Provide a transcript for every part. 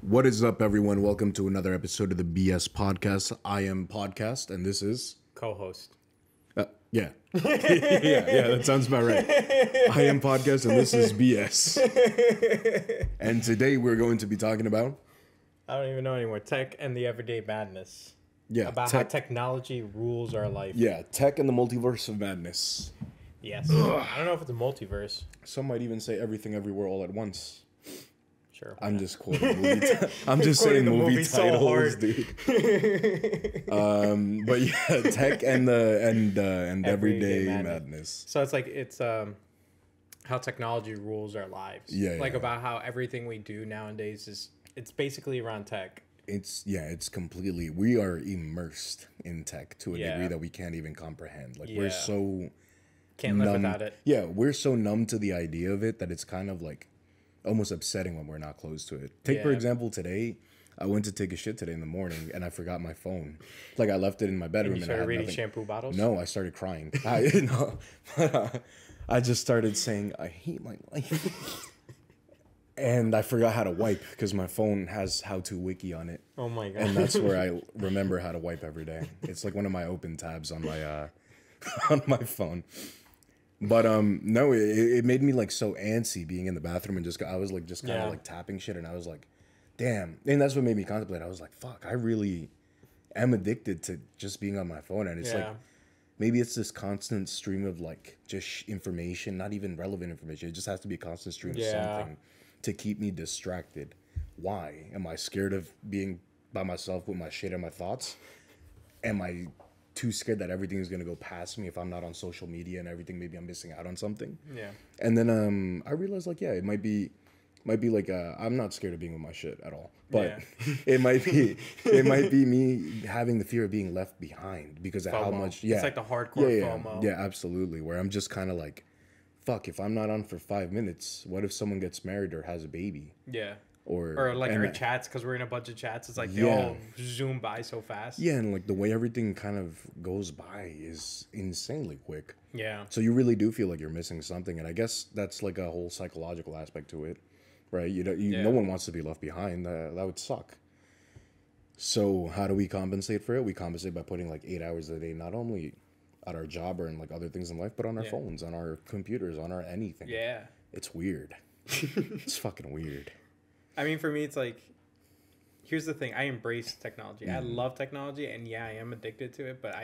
What is up, everyone? Welcome to another episode of the BS Podcast. I am Podcast, and this is Co-host. yeah, yeah. That sounds about right. I am Podcast, and this is BS. And today we're going to be talking about I don't even know anymore. Tech and the everyday madness. About how tech. technology rules our life. Yeah, tech and the multiverse of madness. Yes. I don't know if it's a multiverse. Some might even say everything, everywhere, all at once. Sure. I'm just quoting I'm just saying movie titles, dude. But yeah, tech and the everyday madness. So it's how technology rules our lives. Yeah. About how everything we do nowadays it's basically around tech. It's completely, we are immersed in tech to a Yeah. degree that we can't even comprehend. We're so Can't live without it. Yeah, we're so numb to the idea of it that it's kind of like almost upsetting when we're not close to it. Take, for example, today, I went to take a shit today in the morning and I forgot my phone. I left it in my bedroom And you I started had reading nothing. shampoo bottles? No, I started crying. I just started saying, I hate my life. And I forgot how to wipe because my phone has how-to wiki on it. Oh my god. And that's where I remember how to wipe every day. It's like one of my open tabs on my on my phone. But no, it made me so antsy being in the bathroom and I was kind of tapping shit, and I was like, damn. And that's what made me contemplate. I was like, fuck, I really am addicted to just being on my phone. And it's maybe it's this constant stream of just information, not even relevant information. It just has to be a constant stream of something to keep me distracted. Why? Am I scared of being by myself with my shit and my thoughts? Am I too scared that everything is going to go past me if I'm not on social media and everything? Maybe I'm missing out on something. Yeah. And then I realized it might be I'm not scared of being with my shit at all, but it might be me having the fear of being left behind because of how much it's like the hardcore FOMO. Yeah, absolutely, where I'm just kind of fuck, if I'm not on for 5 minutes, what if someone gets married or has a baby? Yeah. Or our chats, because we're in a bunch of chats, it's they all zoom by so fast. Yeah, and the way everything kind of goes by is insanely quick. Yeah. So you really do feel like you're missing something, and I guess that's a whole psychological aspect to it, right? No one wants to be left behind. That would suck. So how do we compensate for it? We compensate by putting 8 hours a day, not only at our job or in other things in life, but on our phones, on our computers, on our anything. Yeah. It's weird. It's fucking weird. I mean, for me, it's here's the thing. I embrace technology. I love technology, and I am addicted to it, but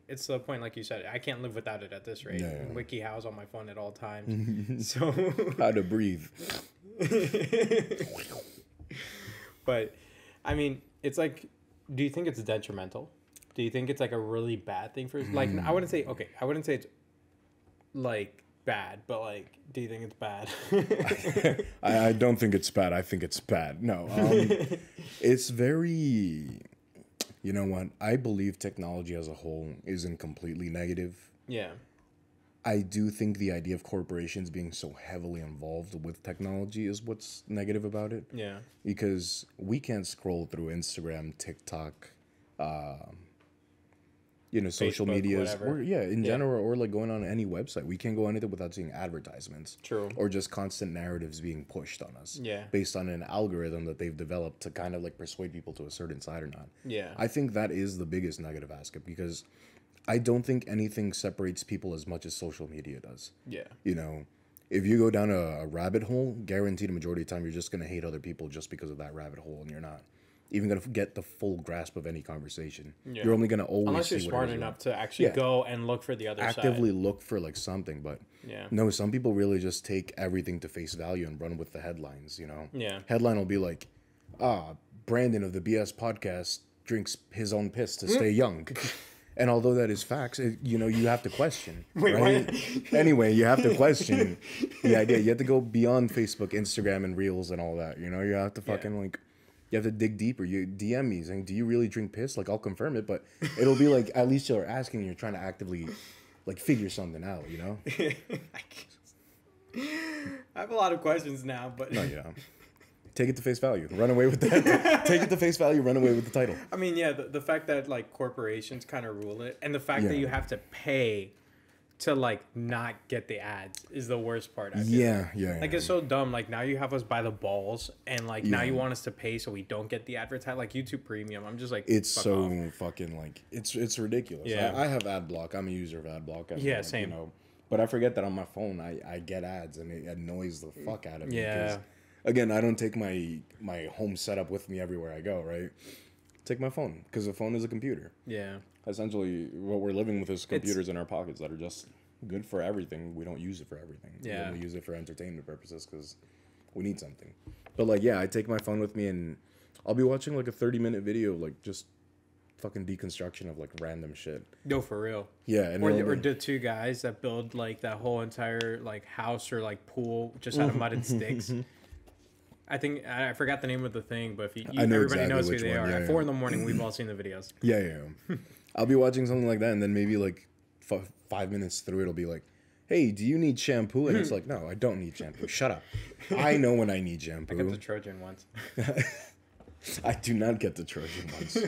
it's to the point, like you said, I can't live without it at this rate. Yeah. WikiHow's on my phone at all times. So How to breathe. But, I mean, it's do you think it's detrimental? Do you think it's a really bad thing for I wouldn't say it's bad, but do you think it's bad? I don't think it's bad. I think it's bad. No, it's very, you know what? I believe technology as a whole isn't completely negative. Yeah. I do think the idea of corporations being so heavily involved with technology is what's negative about it. Yeah. Because we can't scroll through Instagram, TikTok, social Facebook, medias, whatever. or in general, or going on any website. We can't go anything without seeing advertisements. True. Or just constant narratives being pushed on us. Yeah. Based on an algorithm that they've developed to kind of persuade people to a certain side or not. Yeah. I think that is the biggest negative aspect, because I don't think anything separates people as much as social media does. Yeah. If you go down a rabbit hole, guaranteed a majority of the time you're just going to hate other people just because of that rabbit hole, and you're not even going to get the full grasp of any conversation. Yeah. You're only going to always unless you're see smart enough to actually go and look for the other actively side. Look for something, but no, some people really just take everything to face value and run with the headlines. Headline will be Brandon of the BS podcast drinks his own piss to stay young. And although that is facts, you have to question. Wait, right? what? Anyway, you have to question the idea. You have to go beyond Facebook, Instagram, and Reels and all that. You have to fucking you have to dig deeper. You DM me saying, "Do you really drink piss?" I'll confirm it, but it'll be at least you're asking. You're trying to actively figure something out. I have a lot of questions now, but no, you don't. Take it to face value. Run away with that. Take it to face value. Run away with the title. I mean, the fact that corporations kind of rule it, and the fact that you have to pay to like not get the ads is the worst part. I feel. Yeah. Like it's so dumb. Like now you have us by the balls, and like now you want us to pay so we don't get the advertise. Like YouTube Premium, I'm just like it's so off. fucking like it's ridiculous. Yeah. I have ad block. I'm a user of ad block. Yeah, like, same. You know, but I forget that on my phone I get ads and it annoys the fuck out of me. Yeah. Again, I don't take my home setup with me everywhere I go. Right. Take my phone because the phone is a computer. Yeah. Essentially, what we're living with is computers in our pockets that are just good for everything. We don't use it for everything. Yeah. We use it for entertainment purposes because we need something. But like, yeah, I take my phone with me and I'll be watching like a 30-minute video, like just fucking deconstruction of like random shit. No, for real. Yeah, and or the two guys that build like that whole entire like house or like pool just out of mud and sticks. I think I forgot the name of the thing, but if everybody exactly knows who which they one. are. Yeah, At 4 a.m, we've all seen the videos. Yeah. I'll be watching something like that, and then maybe like 5 minutes through, it'll be like, "Hey, do you need shampoo?" And it's like, "No, I don't need shampoo. Shut up. I know when I need shampoo." I got the Trojan once. I do not get the Trojan once.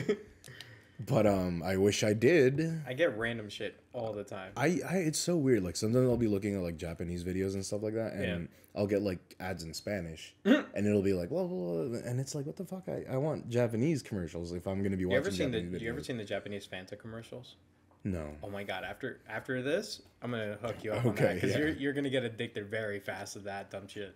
But I wish I did. I get random shit all the time. It's so weird. Like sometimes I'll be looking at like Japanese videos and stuff like that, and I'll get like ads in Spanish, and it'll be like, blah, blah, blah, and it's like, what the fuck? I want Japanese commercials if I'm gonna be watching Japanese videos. You ever seen the Japanese Fanta commercials? No. Oh my god! After this, I'm gonna hook you up on that because you're gonna get addicted very fast to that dumb shit.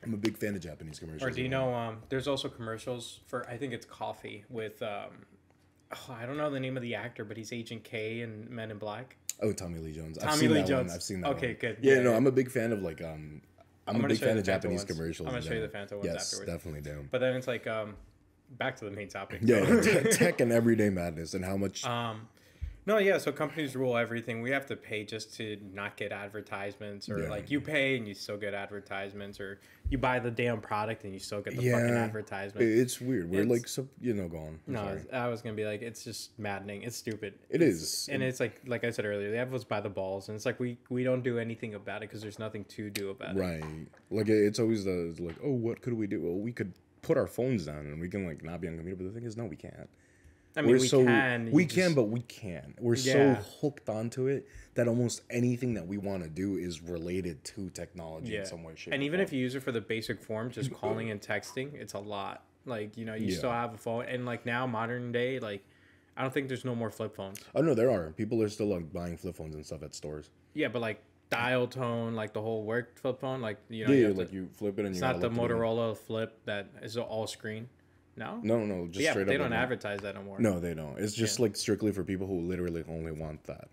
I'm a big fan of Japanese commercials. Or do you know? There's also commercials for I think it's coffee with I don't know the name of the actor, but he's Agent K in Men in Black. Oh, Tommy Lee Jones. I've seen that one. Okay, good. Yeah, no, I'm a big fan of like I'm a big fan of Japanese commercials. I'm gonna show you the Fanta ones afterwards. Yes, definitely do. But then it's like back to the main topic. Yeah, tech and everyday madness and how much. No, yeah. So companies rule everything. We have to pay just to not get advertisements, or like you pay and you still get advertisements, or you buy the damn product and you still get the fucking advertisement. It's weird. We're like, so go on. No, I was gonna be like, it's just maddening. It's stupid. It is, and it's like I said earlier, they have us by the balls, and it's like we don't do anything about it because there's nothing to do about it. Right. Like it's always like, oh, what could we do? Well, we could put our phones down and we can like not be on computer. But the thing is, no, we can't. I mean, we can. But we can't. We're so hooked onto it that almost anything that we want to do is related to technology in some way, shape, and even if you use it for the basic form, just calling and texting, it's a lot. Like, you still have a phone. And, like, now, modern day, like, I don't think there's no more flip phones. Oh, no, there are. People are still, like, buying flip phones and stuff at stores. Yeah, but, like, dial tone, like, the whole work flip phone, like, you flip it and it's not the Motorola flip that is all screen. No, just straight up. They don't advertise that no more. No, they don't. It's just like strictly for people who literally only want that.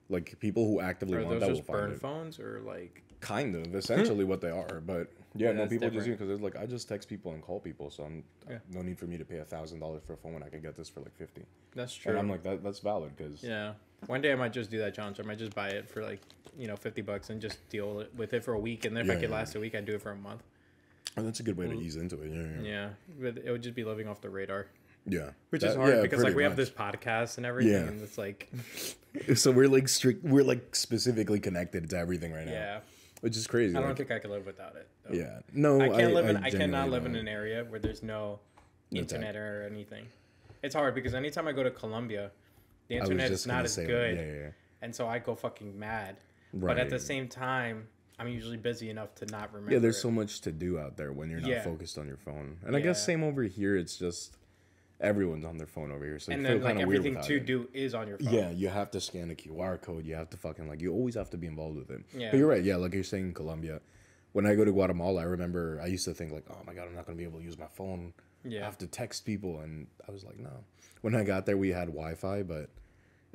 Like people who actively want that will find it. Are those just burn phones or like? Kind of, essentially what they are. But yeah, no, people different. just use it because it's like I just text people and call people, so no need for me to pay $1,000 for a phone when I could get this for like $50. That's true. And I'm like that's valid because one day I might just do that challenge. I might just buy it for like $50 and just deal with it for a week, and then if I could last a week, I'd do it for a month. Oh, that's a good way to ease into it. Yeah, but it would just be living off the radar. Yeah, which is hard because like we have this podcast and everything, and it's like, so we're like we're like specifically connected to everything right now. Yeah, which is crazy. I don't think I could live without it. Though. Yeah, no, I cannot live in an area where there's no internet or anything. It's hard because anytime I go to Colombia, the internet is not as good, and so I go fucking mad. Right. But at the same time, I'm usually busy enough to not remember. Yeah, there's so much to do out there when you're not focused on your phone. And I guess same over here. It's just everyone's on their phone over here. So and you then feel like everything to do is on your phone. Yeah, you have to scan a QR code. You have to fucking like you always have to be involved with it. Yeah. But you're right. Yeah, like you're saying in Colombia. When I go to Guatemala, I remember I used to think like, oh my God, I'm not gonna be able to use my phone. Yeah. I have to text people, and I was like, no. When I got there, we had Wi-Fi, but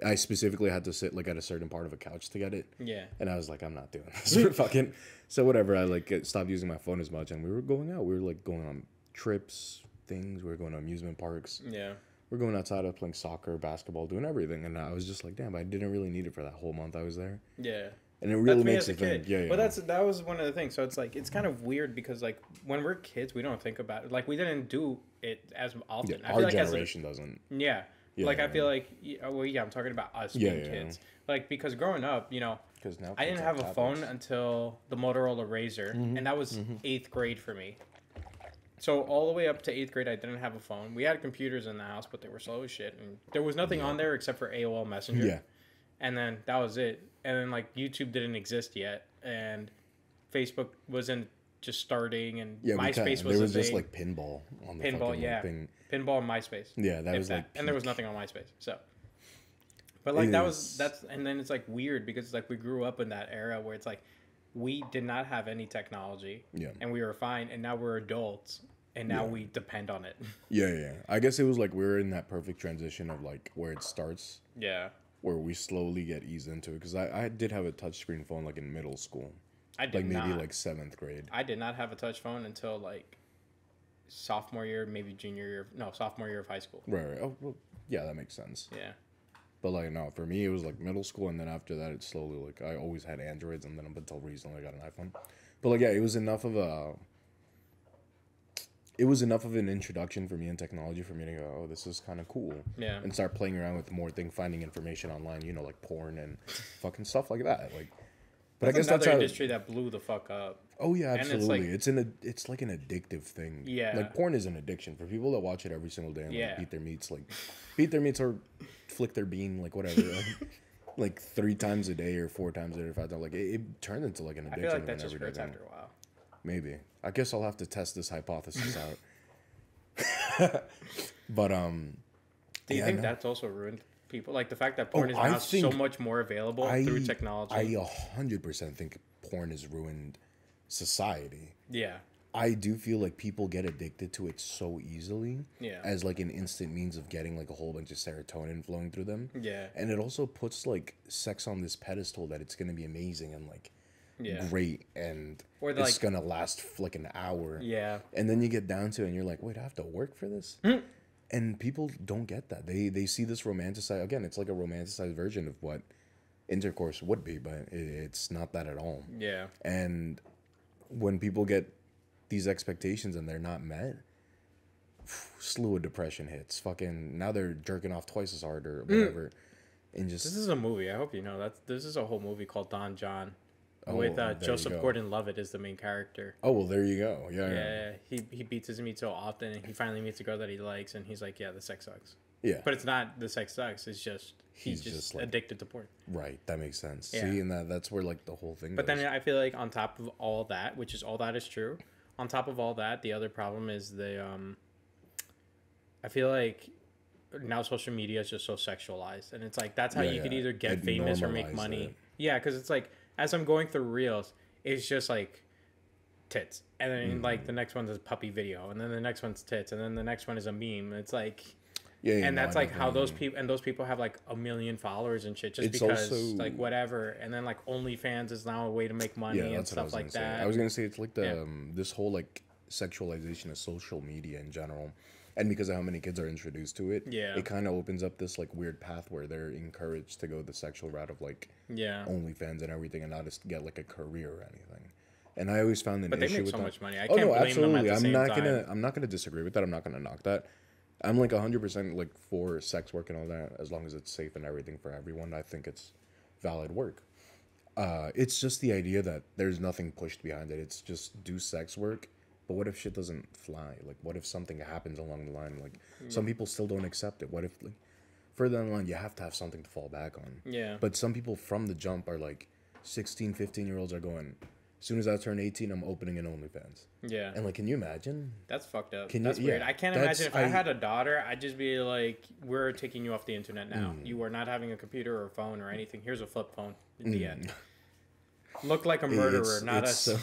I specifically had to sit like at a certain part of a couch to get it. Yeah. And I was like, I'm not doing this. Fucking. So whatever. I like stopped using my phone as much, and we were going out. We were like going on trips, things. We were going to amusement parks. Yeah. We're going outside, playing soccer, basketball, doing everything. And I was just like, damn, I didn't really need it for that whole month I was there. Yeah. And it really makes you think. Yeah. But that was one of the things. So it's like it's kind of weird because like when we're kids, we don't think about it. Like we didn't do it as often. Yeah, our generation doesn't. Yeah. Yeah, like I feel like, I'm talking about us being kids. Like because growing up, now I didn't have a phone until the Motorola Razr, and that was 8th grade for me. So all the way up to 8th grade, I didn't have a phone. We had computers in the house, but they were slow as shit, and there was nothing on there except for AOL Messenger. Yeah. And then that was it. and then like YouTube didn't exist yet, and Facebook wasn't just starting, and MySpace was there was just like pinball on the pinball, yeah, thing. Pinball and MySpace. Yeah, that was like, and there was nothing on MySpace. So, but like that's and then it's like weird because it's like we grew up in that era where it's like we did not have any technology, and we were fine, and now we're adults, and now we depend on it. Yeah. I guess it was like we were in that perfect transition of like where it starts. Yeah. Where we slowly get eased into it, because I did have a touchscreen phone like in middle school. I did maybe like 7th grade. I did not have a touch phone until like sophomore year, maybe sophomore year of high school. Right. Oh, well, yeah, that makes sense. Yeah. But like no, for me it was like middle school, and then after that it slowly like I always had Androids, and then up until recently I got an iPhone. But like yeah, it was enough of an introduction for me in technology for me to go, oh, this is kind of cool. Yeah. And start playing around with more things, finding information online, like porn and fucking stuff like that. Like, but I guess that's another industry that blew the fuck up. Oh yeah, absolutely. It's like an addictive thing. Yeah. Like porn is an addiction for people that watch it every single day and like, beat their meats or flick their bean, like whatever. like 3 times a day or 4 times a day or 5 times. Like it turned into like an addiction. I feel like that just hurts after a while. Maybe. I guess I'll have to test this hypothesis out. But do you think that's also ruined people? Like the fact that porn is now so much more available through technology. I 100% think porn has ruined society. Yeah. I do feel like people get addicted to it so easily. Yeah. As like an instant means of getting like a whole bunch of serotonin flowing through them. Yeah. And it also puts like sex on this pedestal that it's gonna be amazing and like great, and it's gonna last for like an hour. Yeah. And then you get down to it and you're like, wait, I have to work for this? And people don't get that. They see this romanticized, again, it's like a romanticized version of what intercourse would be, but it's not that at all. Yeah. And when people get these expectations and they're not met, slew of depression hits. Fucking now they're jerking off twice as hard or whatever. And just this is a movie. I hope you know that this is a whole movie called Don John. With Joseph Gordon-Levitt as the main character. Oh, well, there you go. Yeah. He beats his meat so often, and he finally meets a girl that he likes, and he's like, yeah, the sex sucks. Yeah. But it's not the sex sucks. It's just he's just like, addicted to porn. Right. That makes sense. Yeah. See, and that's where like the whole thing But goes. Then I feel like on top of all that, which is all that is true, on top of all that, the other problem is I feel like now social media is just so sexualized, and it's like that's how you could either get famous or make money. It. Yeah, because it's like, as I'm going through reels, it's just like tits, and then like the next one is a puppy video, and then the next one's tits, and then the next one is a meme. It's like, and that's like how those people have like 1 million followers and shit, just because also, like whatever, and then like OnlyFans is now a way to make money and stuff like that. I was gonna say it's like this whole like sexualization of social media in general. And because of how many kids are introduced to it, it kind of opens up this like weird path where they're encouraged to go the sexual route of like OnlyFans and everything, and not just get like a career or anything. And I always found an issue with that. But they make so much money. I can't blame them at the same time. I'm not gonna disagree with that. I'm not gonna knock that. I'm like 100% like for sex work and all that, as long as it's safe and everything for everyone. I think it's valid work. It's just the idea that there's nothing pushed behind it. It's just do sex work. But what if shit doesn't fly? Like, what if something happens along the line? Like, some people still don't accept it. What if, like, further down the line, you have to have something to fall back on? Yeah. But some people from the jump are like, 16, 15-year-olds are going, as soon as I turn 18, I'm opening an OnlyFans. Yeah. And, like, can you imagine? That's fucked up. That's weird. I can't imagine if I had a daughter, I'd just be like, we're taking you off the internet now. You are not having a computer or a phone or anything. Here's a flip phone in the end. Look like a murderer, not us. So,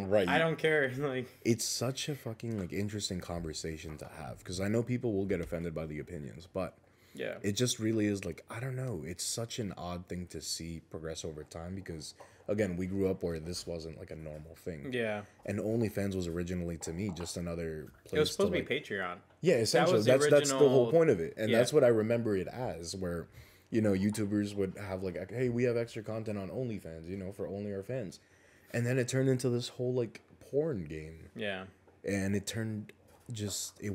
right. I don't care. Like, it's such a fucking like interesting conversation to have, because I know people will get offended by the opinions, but it just really is like, I don't know. It's such an odd thing to see progress over time, because again, we grew up where this wasn't like a normal thing. Yeah. And OnlyFans was originally, to me, just another place. It was supposed to be Patreon. Yeah, essentially. That's the whole point of it, and that's what I remember it as, where. You know, YouTubers would have like, hey, we have extra content on OnlyFans, you know, for only our fans. And then it turned into this whole like porn game. Yeah. And it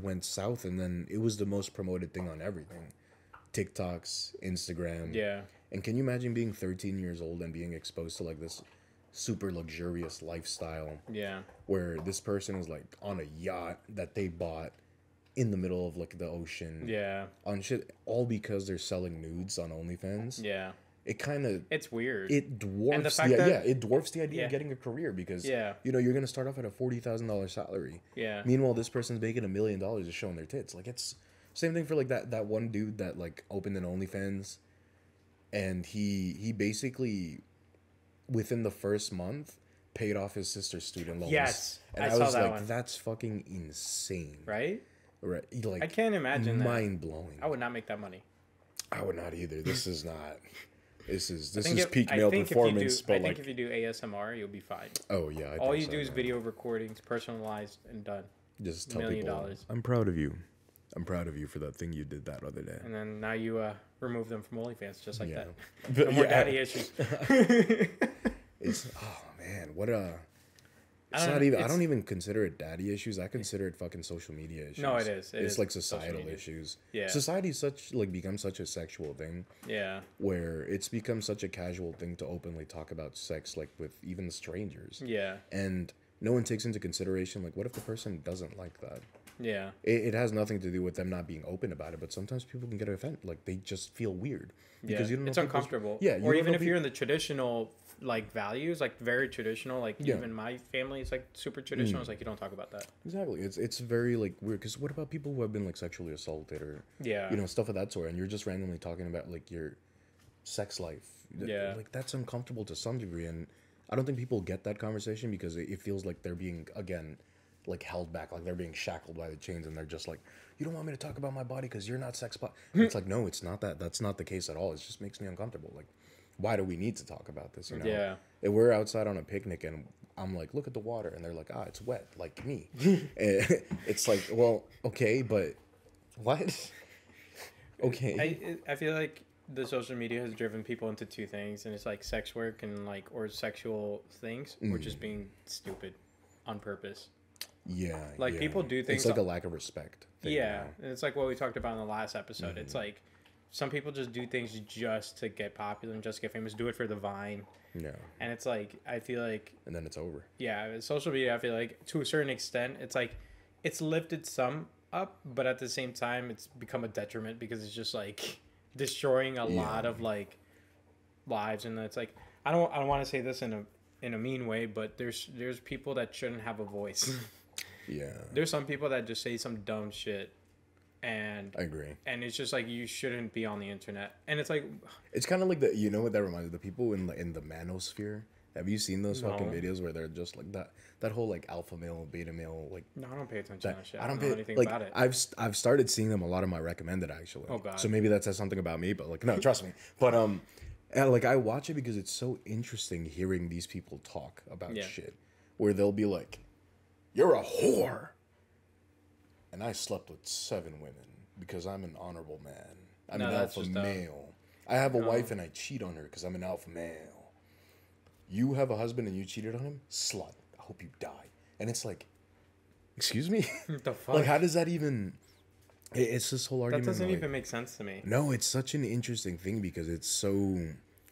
went south, and then it was the most promoted thing on everything. TikToks, Instagram. Yeah. And can you imagine being 13 years old and being exposed to like this super luxurious lifestyle? Yeah. Where this person is like on a yacht that they bought in the middle of like the ocean, on shit, all because they're selling nudes on OnlyFans. Yeah. it's weird. It dwarfs it dwarfs the idea of getting a career because you know, you're gonna start off at a $40,000 salary. Yeah. Meanwhile, this person's making $1 million just showing their tits. Like, it's same thing for like that one dude that like opened an OnlyFans, and he basically within the first month paid off his sister's student loans. Yes, and I was like, one. That's fucking insane, right? Right. Like, I can't imagine that. Mind blowing. I would not make that money. I would not either. This is not. This is peak male performance. I think if you do ASMR, you'll be fine. Oh yeah. All you do is video recordings, personalized, and done. Just tell $1 million. I'm proud of you. I'm proud of you for that thing you did that other day. And then now you remove them from OnlyFans just like that. No more daddy issues. It's man, what a. It's not even. I don't even consider it daddy issues. I consider it fucking social media issues. No, it is. It's like societal issues. Yeah. Society's become such a sexual thing. Yeah. Where it's become such a casual thing to openly talk about sex, like with even strangers. Yeah. And no one takes into consideration, like, what if the person doesn't like that? Yeah. It has nothing to do with them not being open about it, but sometimes people can get offended. Like, they just feel weird because you don't know. It's uncomfortable. Yeah. Or even if you're in the traditional like values, like very traditional, like even my family is like super traditional. It's like you don't talk about that. Exactly. It's very like weird because what about people who have been like sexually assaulted or you know, stuff of that sort, and you're just randomly talking about like your sex life. Yeah. Like, that's uncomfortable to some degree, and I don't think people get that conversation because it feels like they're being again like held back, like they're being shackled by the chains, and they're just like, you don't want me to talk about my body because you're not sex. It's like, no, it's not that. That's not the case at all. It just makes me uncomfortable. Like, why do we need to talk about this? You know? Yeah. If we're outside on a picnic and I'm like, look at the water, and they're like, it's wet, like me. It's like, well, okay, but what? Okay. I feel like the social media has driven people into two things, and it's like sex work and like or sexual things, or just being stupid on purpose. Yeah. Like people do things. It's like a lack of respect. Yeah, and it's like what we talked about in the last episode. It's like some people just do things just to get popular and just get famous. Do it for the Vine. Yeah. And it's like, I feel like... And then it's over. Yeah, social media, I feel like, to a certain extent, it's like, it's lifted some up, but at the same time, it's become a detriment because it's just, like, destroying a lot of, like, lives. And it's like, I don't want to say this in a mean way, but there's people that shouldn't have a voice. Yeah. There's some people that just say some dumb shit. And I agree. And it's just like you shouldn't be on the internet. And it's like it's kind of like you know what that reminds me of? The people in the manosphere. Have you seen those fucking videos where they're just like that whole like alpha male, beta male, like no, I don't pay attention to that shit. I don't know anything like, about it. I've started seeing them a lot of my recommended actually. Oh god. So maybe that says something about me, but like no, trust me. But and, like I watch it because it's so interesting hearing these people talk about shit where they'll be like, "You're a whore." And I slept with 7 women because I'm an honorable man. I'm an alpha male. I have a wife and I cheat on her because I'm an alpha male. You have a husband and you cheated on him? Slut. I hope you die. And it's like, excuse me? What the fuck? Like, how does that even... It's this whole argument. That doesn't even make sense to me. No, it's such an interesting thing because it's so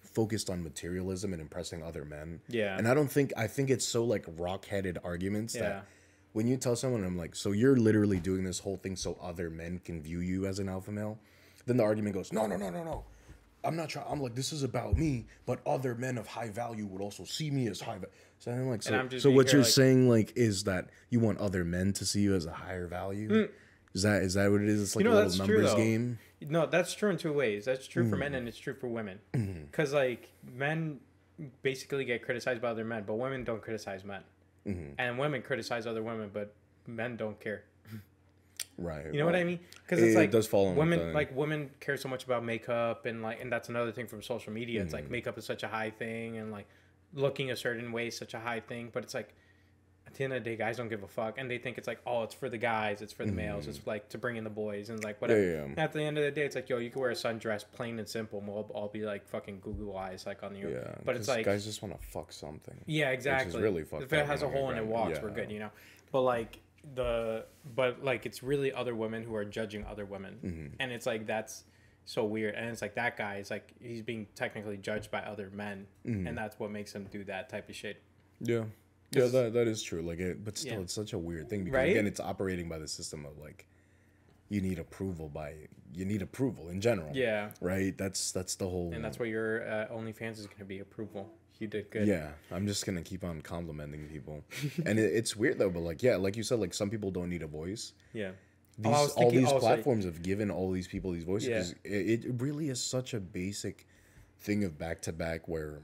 focused on materialism and impressing other men. Yeah. And I think it's so, like, rock-headed arguments that... When you tell someone, I'm like, so you're literally doing this whole thing so other men can view you as an alpha male? Then the argument goes, no. I'm not trying. I'm like, this is about me, but other men of high value would also see me as high value. So I'm like, so what you're saying, like, is that you want other men to see you as a higher value? Is that what it is? It's like a little numbers game? No, that's true in two ways. That's true for men and it's true for women. Because, like, men basically get criticized by other men, but women don't criticize men. And women criticize other women, but men don't care. Right. You know what I mean? Because it's like it does fall women care so much about makeup and that's another thing from social media. It's like makeup is such a high thing and like looking a certain way is such a high thing. But it's like at the end of the day, guys don't give a fuck, and they think it's like, oh, it's for the guys, it's for the males, it's like to bring in the boys and like whatever. Yeah. At the end of the day, it's like, yo, you can wear a sundress, plain and simple, and we'll all be like fucking Google eyes like on you. Yeah. But it's like guys just want to fuck something. Yeah, exactly. Which is really fucked if it has a hole and it walks, we're good, you know. But like it's really other women who are judging other women, and it's like that's so weird. And it's like that guy is like he's being technically judged by other men, and that's what makes him do that type of shit. Yeah. Yeah, that is true. Like, but still, it's such a weird thing because again, it's operating by the system of like, you need approval in general. Yeah. Right. That's the whole. And that's what your OnlyFans is going to be, approval. You did good. Yeah, I'm just gonna keep on complimenting people, and it's weird though. But like, yeah, like you said, like some people don't need a voice. Yeah. All these platforms have given all these people these voices. Yeah. It really is such a basic thing of back to back where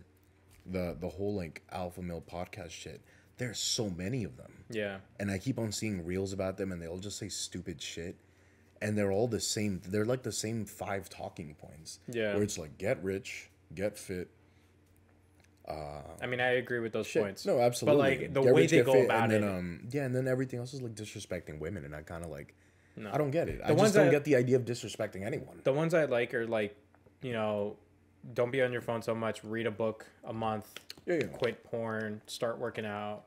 the whole like alpha male podcast shit. There's so many of them. Yeah. And I keep on seeing reels about them, and they all just say stupid shit, and they're all the same. They're like the same 5 talking points. Yeah. Where it's like get rich, get fit. I mean, I agree with those points. No, absolutely. But like the way they go about it, and then everything else is like disrespecting women, and I kind of like, no. I don't get it. I just don't get the idea of disrespecting anyone. The ones I like are like, you know, don't be on your phone so much. Read a book a month. Yeah. Quit porn. Start working out.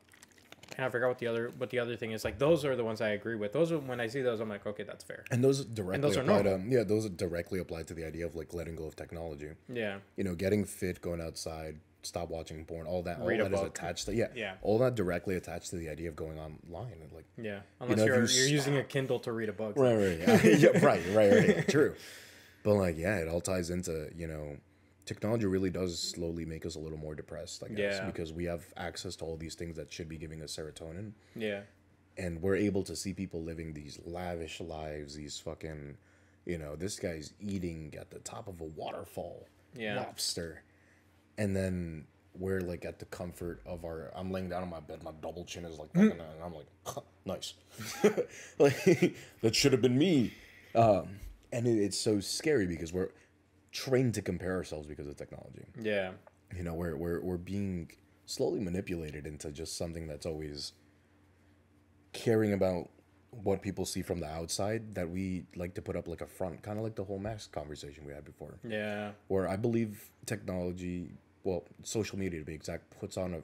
And I forgot what the other thing is. Like those are the ones I agree with. Those are when I see those, I'm like, okay, that's fair. And those directly apply to those directly apply to the idea of like letting go of technology. Yeah. You know, getting fit, going outside. Stop watching porn. All that is attached to all that directly attached to the idea of going online and like unless you're using a Kindle to read a book. Right. Yeah, right. True. But like it all ties into technology really does slowly make us a little more depressed, I guess, because we have access to all these things that should be giving us serotonin. Yeah. And we're able to see people living these lavish lives, these fucking, this guy's eating at the top of a waterfall, lobster. And then we're like at the comfort of I'm laying down on my bed, my double chin is like, and I'm like, nice. Like, that should have been me. And it's so scary because we're trained to compare ourselves because of technology. Yeah. We're being slowly manipulated into just something that's always caring about what people see from the outside, that we like to put up like a front, kind of like the whole mask conversation we had before. Yeah. Where I believe technology, social media to be exact, puts on a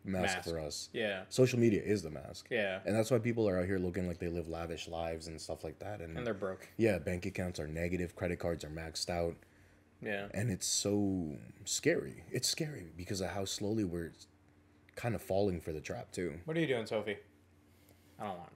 mask for us. Yeah. Social media is the mask. Yeah. And that's why people are out here looking like they live lavish lives and stuff like that. And they're broke. Yeah, bank accounts are negative, credit cards are maxed out. Yeah. And it's so scary. It's scary because of how slowly we're kind of falling for the trap too. What are you doing, Sophie? I don't want to.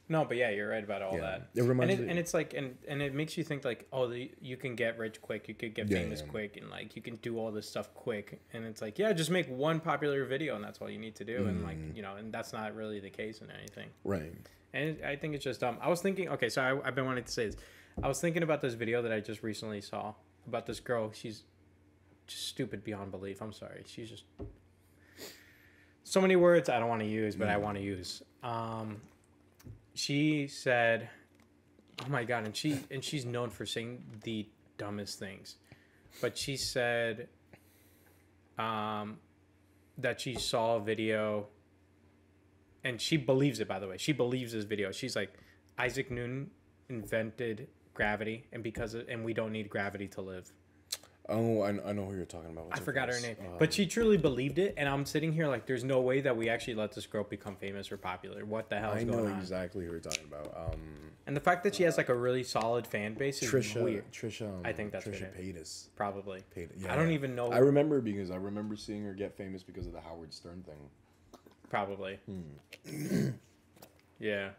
No, but yeah, you're right about all that. It reminds me. And it's like, and it makes you think like, oh, you can get rich quick, you could get famous quick, and like you can do all this stuff quick. And it's like, yeah, just make one popular video, and that's all you need to do. And like, and that's not really the case in anything. Right. And I think it's just dumb. I was thinking, okay, so I've been wanting to say this. I was thinking about this video that I just recently saw about this girl. She's just stupid beyond belief. I'm sorry. She's just so many words I don't want to use, but I want to use. She said, oh my God, and she's known for saying the dumbest things. But she said that she saw a video, and she believes it, by the way. She believes this video. She's like, Isaac Newton invented gravity, and we don't need gravity to live. Oh, I know who you're talking about. I forgot her name. But she truly believed it, and I'm sitting here like, there's no way that we actually let this girl become famous or popular. What the hell is going on? I know exactly who you're talking about. And the fact that she has like a really solid fan base is weird. Trisha, I think that's Trisha Paytas. Probably. Yeah, I don't even know. I remember seeing her get famous because of the Howard Stern thing. Probably. Yeah.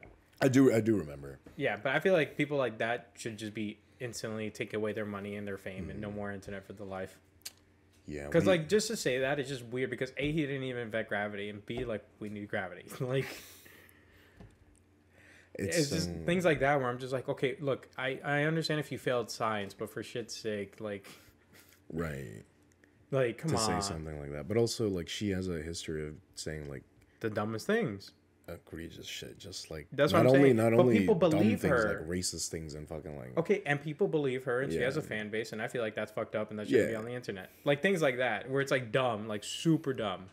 I do remember. Yeah, but I feel like people like that should just be instantly take away their money and their fame and no more internet for the life. Yeah. Because like just to say that is just weird because A, he didn't even invent gravity, and B, like we need gravity. Like it's just things like that where I'm just like, okay, look, I understand if you failed science, but for shit's sake, like right. Like come on. To say something like that. But also like she has a history of saying like the dumbest things. Egregious shit, just like that's what I'm saying. Not only people believe dumb her, things, like racist things and fucking like okay, and people believe her, and she has a fan base, and I feel like that's fucked up, and that shouldn't be on the internet. Like things like that, where it's like dumb, like super dumb.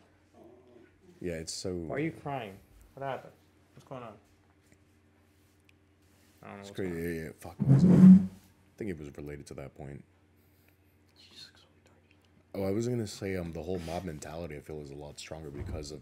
Yeah, it's so. Why are you crying? What happened? What's going on? I don't know. It's crazy. Yeah, fuck. I think it was related to that point. Oh, I was gonna say the whole mob mentality I feel is a lot stronger because of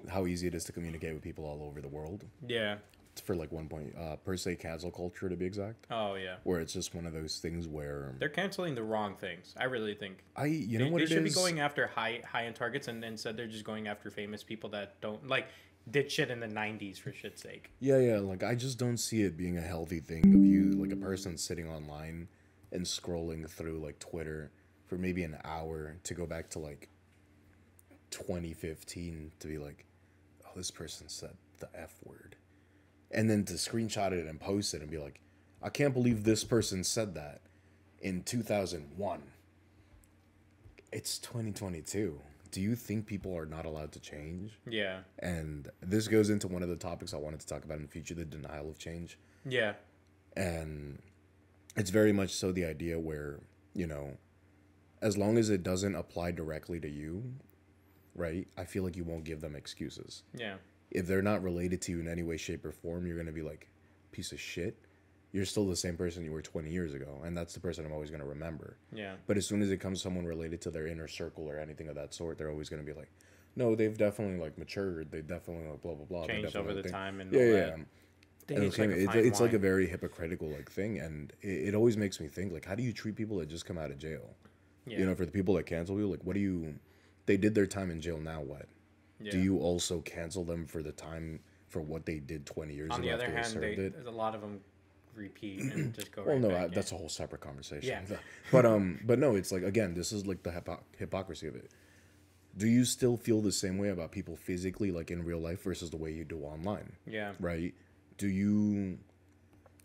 how easy it is to communicate with people all over the world. Yeah. For like one point, per se cancel culture to be exact. Oh yeah. Where it's just one of those things where they're canceling the wrong things. I really think. You know what it is? They should be going after high end targets, and instead they're just going after famous people that don't like. did shit in the 90s for shit's sake. Yeah, like I just don't see it being a healthy thing of you, like a person sitting online and scrolling through like Twitter for maybe an hour to go back to like 2015 to be like, oh, this person said the F word. And then to screenshot it and post it and be like, I can't believe this person said that in 2001. It's 2022. Do you think people are not allowed to change? Yeah. And this goes into one of the topics I wanted to talk about in the future, the denial of change. Yeah. And it's very much so the idea where, you know, as long as it doesn't apply directly to you, right, I feel like you won't give them excuses. Yeah. If they're not related to you in any way, shape, or form, you're going to be like, piece of shit. You're still the same person you were 20 years ago, and that's the person I'm always going to remember. Yeah. But as soon as it comes to someone related to their inner circle or anything of that sort, they're always going to be like, no, they've definitely, like, matured. They definitely, like, blah, blah, blah. Changed over the time and yeah, all yeah. that. And it's like a very hypocritical, like, thing, and it always makes me think, like, how do you treat people that just come out of jail? Yeah. You know, for the people that cancel you, like, what do you... They did their time in jail, now what? Yeah. Do you also cancel them for the time, for what they did 20 years ago? On the other hand, there's a lot of them repeat and just go right back that's a whole separate conversation. Yeah. But no, it's like, again, this is like the hypocrisy of it. Do you still feel the same way about people physically, like in real life, versus the way you do online? Yeah. Right? Do you...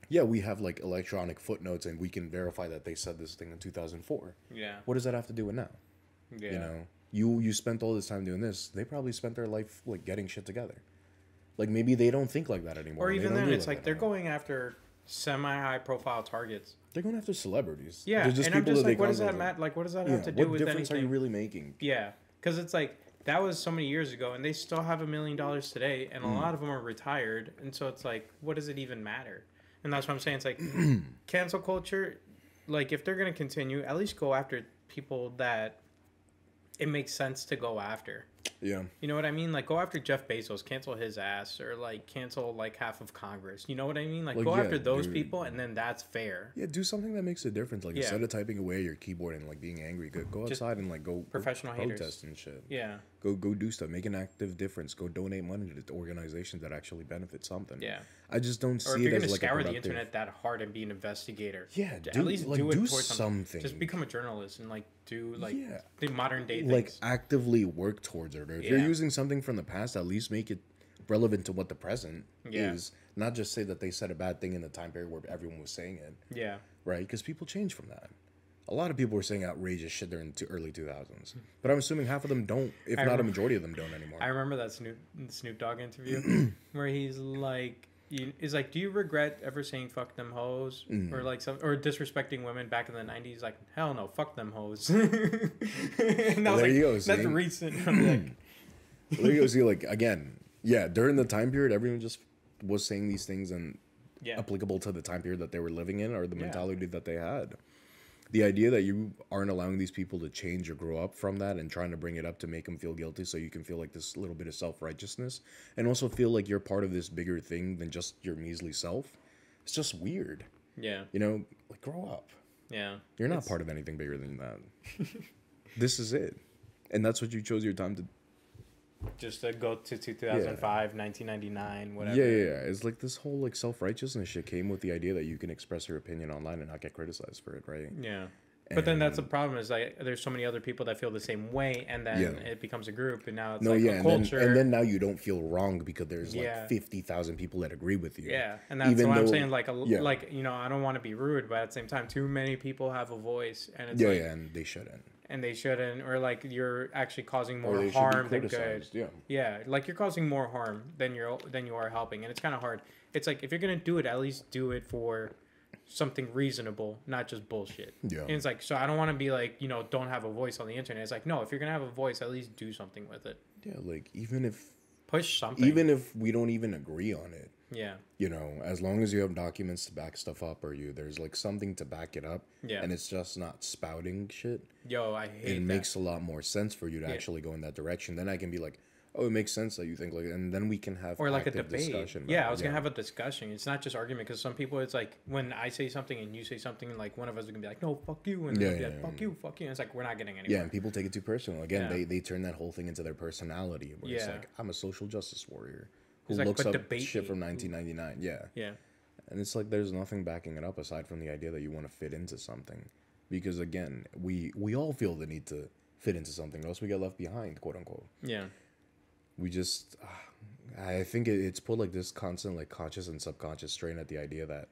Yeah, we have like electronic footnotes and we can verify that they said this thing in 2004. Yeah. What does that have to do with now? Yeah. You know, you spent all this time doing this. They probably spent their life like getting shit together. Like maybe they don't think like that anymore. Or even then, it's like they're going after semi-high profile targets. They're going after celebrities. Yeah, just and I'm just like, what does that matter? Like, what does that have to do with anything? What difference are you really making? Yeah, because it's like, that was so many years ago, and they still have $1 million today, and a lot of them are retired, and so it's like, what does it even matter? And that's what I'm saying. It's like, cancel culture, like, if they're going to continue, at least go after people that it makes sense to go after. Yeah. You know what I mean? Like, go after Jeff Bezos, cancel his ass, or, like, cancel, like, half of Congress. You know what I mean? Like, go after those people, and then that's fair. Yeah, do something that makes a difference. Like, instead of typing away your keyboard and, like, being angry, go outside and, like, go professional protest haters. And shit. Yeah. Go do stuff. Make an active difference. Go donate money to organizations that actually benefit something. Yeah. I just don't see it as, like, or if you're going to scour the internet that hard and be an investigator. Yeah, at least do it towards something. Just become a journalist and, like, do, like, the modern day things. Like, actively work towards it. Or if you're using something from the past, at least make it relevant to what the present is. Not just say that they said a bad thing in the time period where everyone was saying it. Yeah. Right? Because people change from that. A lot of people were saying outrageous shit during the early 2000s. But I'm assuming half of them don't, if not a majority of them don't anymore. I remember that Snoop Dogg interview where he's like, do you regret ever saying fuck them hoes? Or like or disrespecting women back in the 90s? Like, hell no, fuck them hoes. And I was like, that's recent. I'm like, there you go. See, like, again, during the time period, everyone just was saying these things and applicable to the time period that they were living in or the mentality that they had. The idea that you aren't allowing these people to change or grow up from that and trying to bring it up to make them feel guilty so you can feel like this little bit of self-righteousness and also feel like you're part of this bigger thing than just your measly self, it's just weird. Yeah. You know, like, grow up. Yeah. You're not part of anything bigger than that. This is it. And that's what you chose your time to... Just to go to 2005, 1999, whatever. Yeah. It's like this whole, like, self-righteousness shit came with the idea that you can express your opinion online and not get criticized for it, right? Yeah. But then that's the problem is, like, there's so many other people that feel the same way, and then it becomes a group, and now it's a culture. And then now you don't feel wrong because there's, like, 50,000 people that agree with you. Yeah, and that's why I'm saying, like, like, you know, I don't want to be rude, but at the same time, too many people have a voice, and it's and they shouldn't. And they shouldn't, or like you're actually causing more harm than good. Yeah, like you're causing more harm than you are helping, and it's kind of hard. It's like if you're gonna do it, at least do it for something reasonable, not just bullshit. Yeah. And it's like, so I don't want to be like, you know, don't have a voice on the internet. It's like, no, if you're gonna have a voice, at least do something with it. Yeah, like even if push something, even if we don't even agree on it. Yeah. You know, as long as you have documents to back stuff up, or there's like something to back it up. Yeah. And it's just not spouting shit. Yo, I hate it. It makes a lot more sense for you to actually go in that direction. Then I can be like, oh, it makes sense that you think like, and then we can have or like a debate. Discussion yeah, I was gonna have a discussion. It's not just argument because some people, it's like when I say something and you say something, like one of us is gonna be like, no, fuck you, and then be like, fuck you, fuck you. And it's like we're not getting anywhere. Yeah, and people take it too personal. Again, they turn that whole thing into their personality. Where it's like, I'm a social justice warrior who looks up shit from 1999. Yeah. Yeah. And it's like there's nothing backing it up aside from the idea that you want to fit into something, because again, we all feel the need to fit into something, or else we get left behind, quote unquote. Yeah. We just, I think it's put like this constant like conscious and subconscious strain at the idea that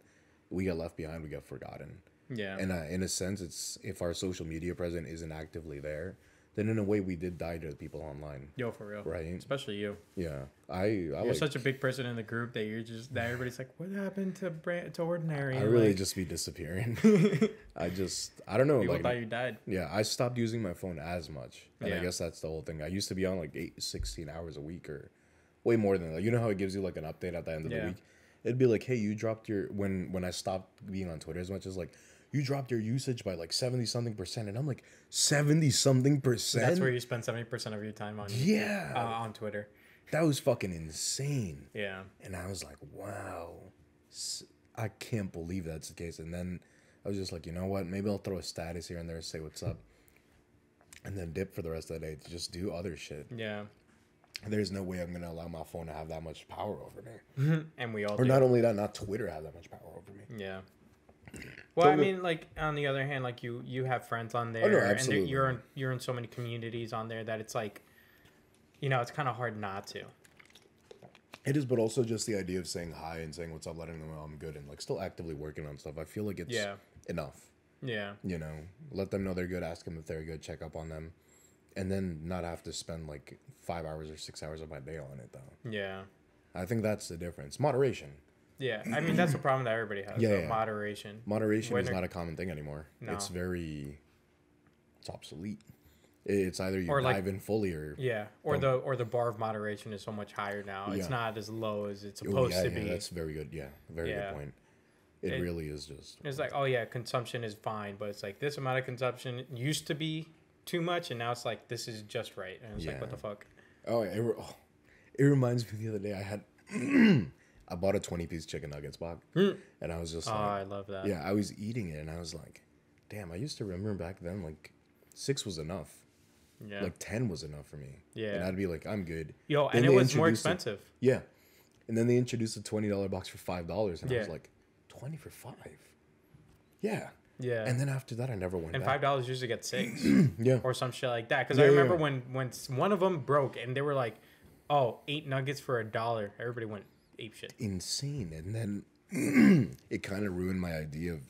we get left behind, we get forgotten. Yeah. And in a sense, it's if our social media presence isn't actively there, then in a way we did die to the people online. Yo, for real. Right. Especially you. Yeah. You're like, such a big person in the group that you're just, that everybody's like, what happened to Ordinary? I really just be disappearing. I don't know. People thought you died. Yeah. I stopped using my phone as much. And I guess that's the whole thing. I used to be on like 16 hours a week or way more than that. You know how it gives you like an update at the end of the week? It'd be like, hey, you dropped your, when I stopped being on Twitter as much, as like, you dropped your usage by like 70-something%. And I'm like, 70-something%? That's where you spend 70% of your time on on Twitter. That was fucking insane. Yeah. And I was like, wow, I can't believe that's the case. And then I was just like, you know what? Maybe I'll throw a status here and there and say what's up. And then dip for the rest of the day to just do other shit. Yeah. There's no way I'm going to allow my phone to have that much power over me. And we all Or not only that, not Twitter have that much power over me. Yeah. Well, I mean, like on the other hand, like you have friends on there, and you're in so many communities on there that it's like, you know, it's kind of hard not to. It is, but also just the idea of saying hi and saying what's up, letting them know I'm good, and like still actively working on stuff. I feel like it's enough. Yeah. You know, let them know they're good, ask them if they're good, check up on them, and then not have to spend like 5 hours or 6 hours of my day on it though. Yeah. I think that's the difference. Moderation. Yeah, I mean that's the problem that everybody has. Yeah. Moderation. Moderation is not a common thing anymore. No. It's obsolete. It's either you dive in fully or the bar of moderation is so much higher now. Yeah. It's not as low as it's supposed to be. That's very good. Yeah, very good point. It really is just. It's like, oh yeah, consumption is fine, but it's like this amount of consumption used to be too much, and now it's like this is just right, and it's like what the fuck. Oh, it reminds me the other day I had. I bought a 20-piece chicken nuggets box, and I was just like, I love that. Yeah, I was eating it, and I was like, damn, I used to remember back then, like, 6 was enough. Yeah. Like, 10 was enough for me. Yeah. And I'd be like, I'm good. Yo, and it was more expensive. Yeah. And then they introduced a $20 box for $5, and I was like, 20 for 5? Yeah. Yeah. And then after that, I never went back. And $5 usually get 6. Yeah. Or some shit like that. Because I remember when one of them broke, and they were like, oh, 8 nuggets for $1. Everybody went ape shit. Insane. And then it kind of ruined my idea of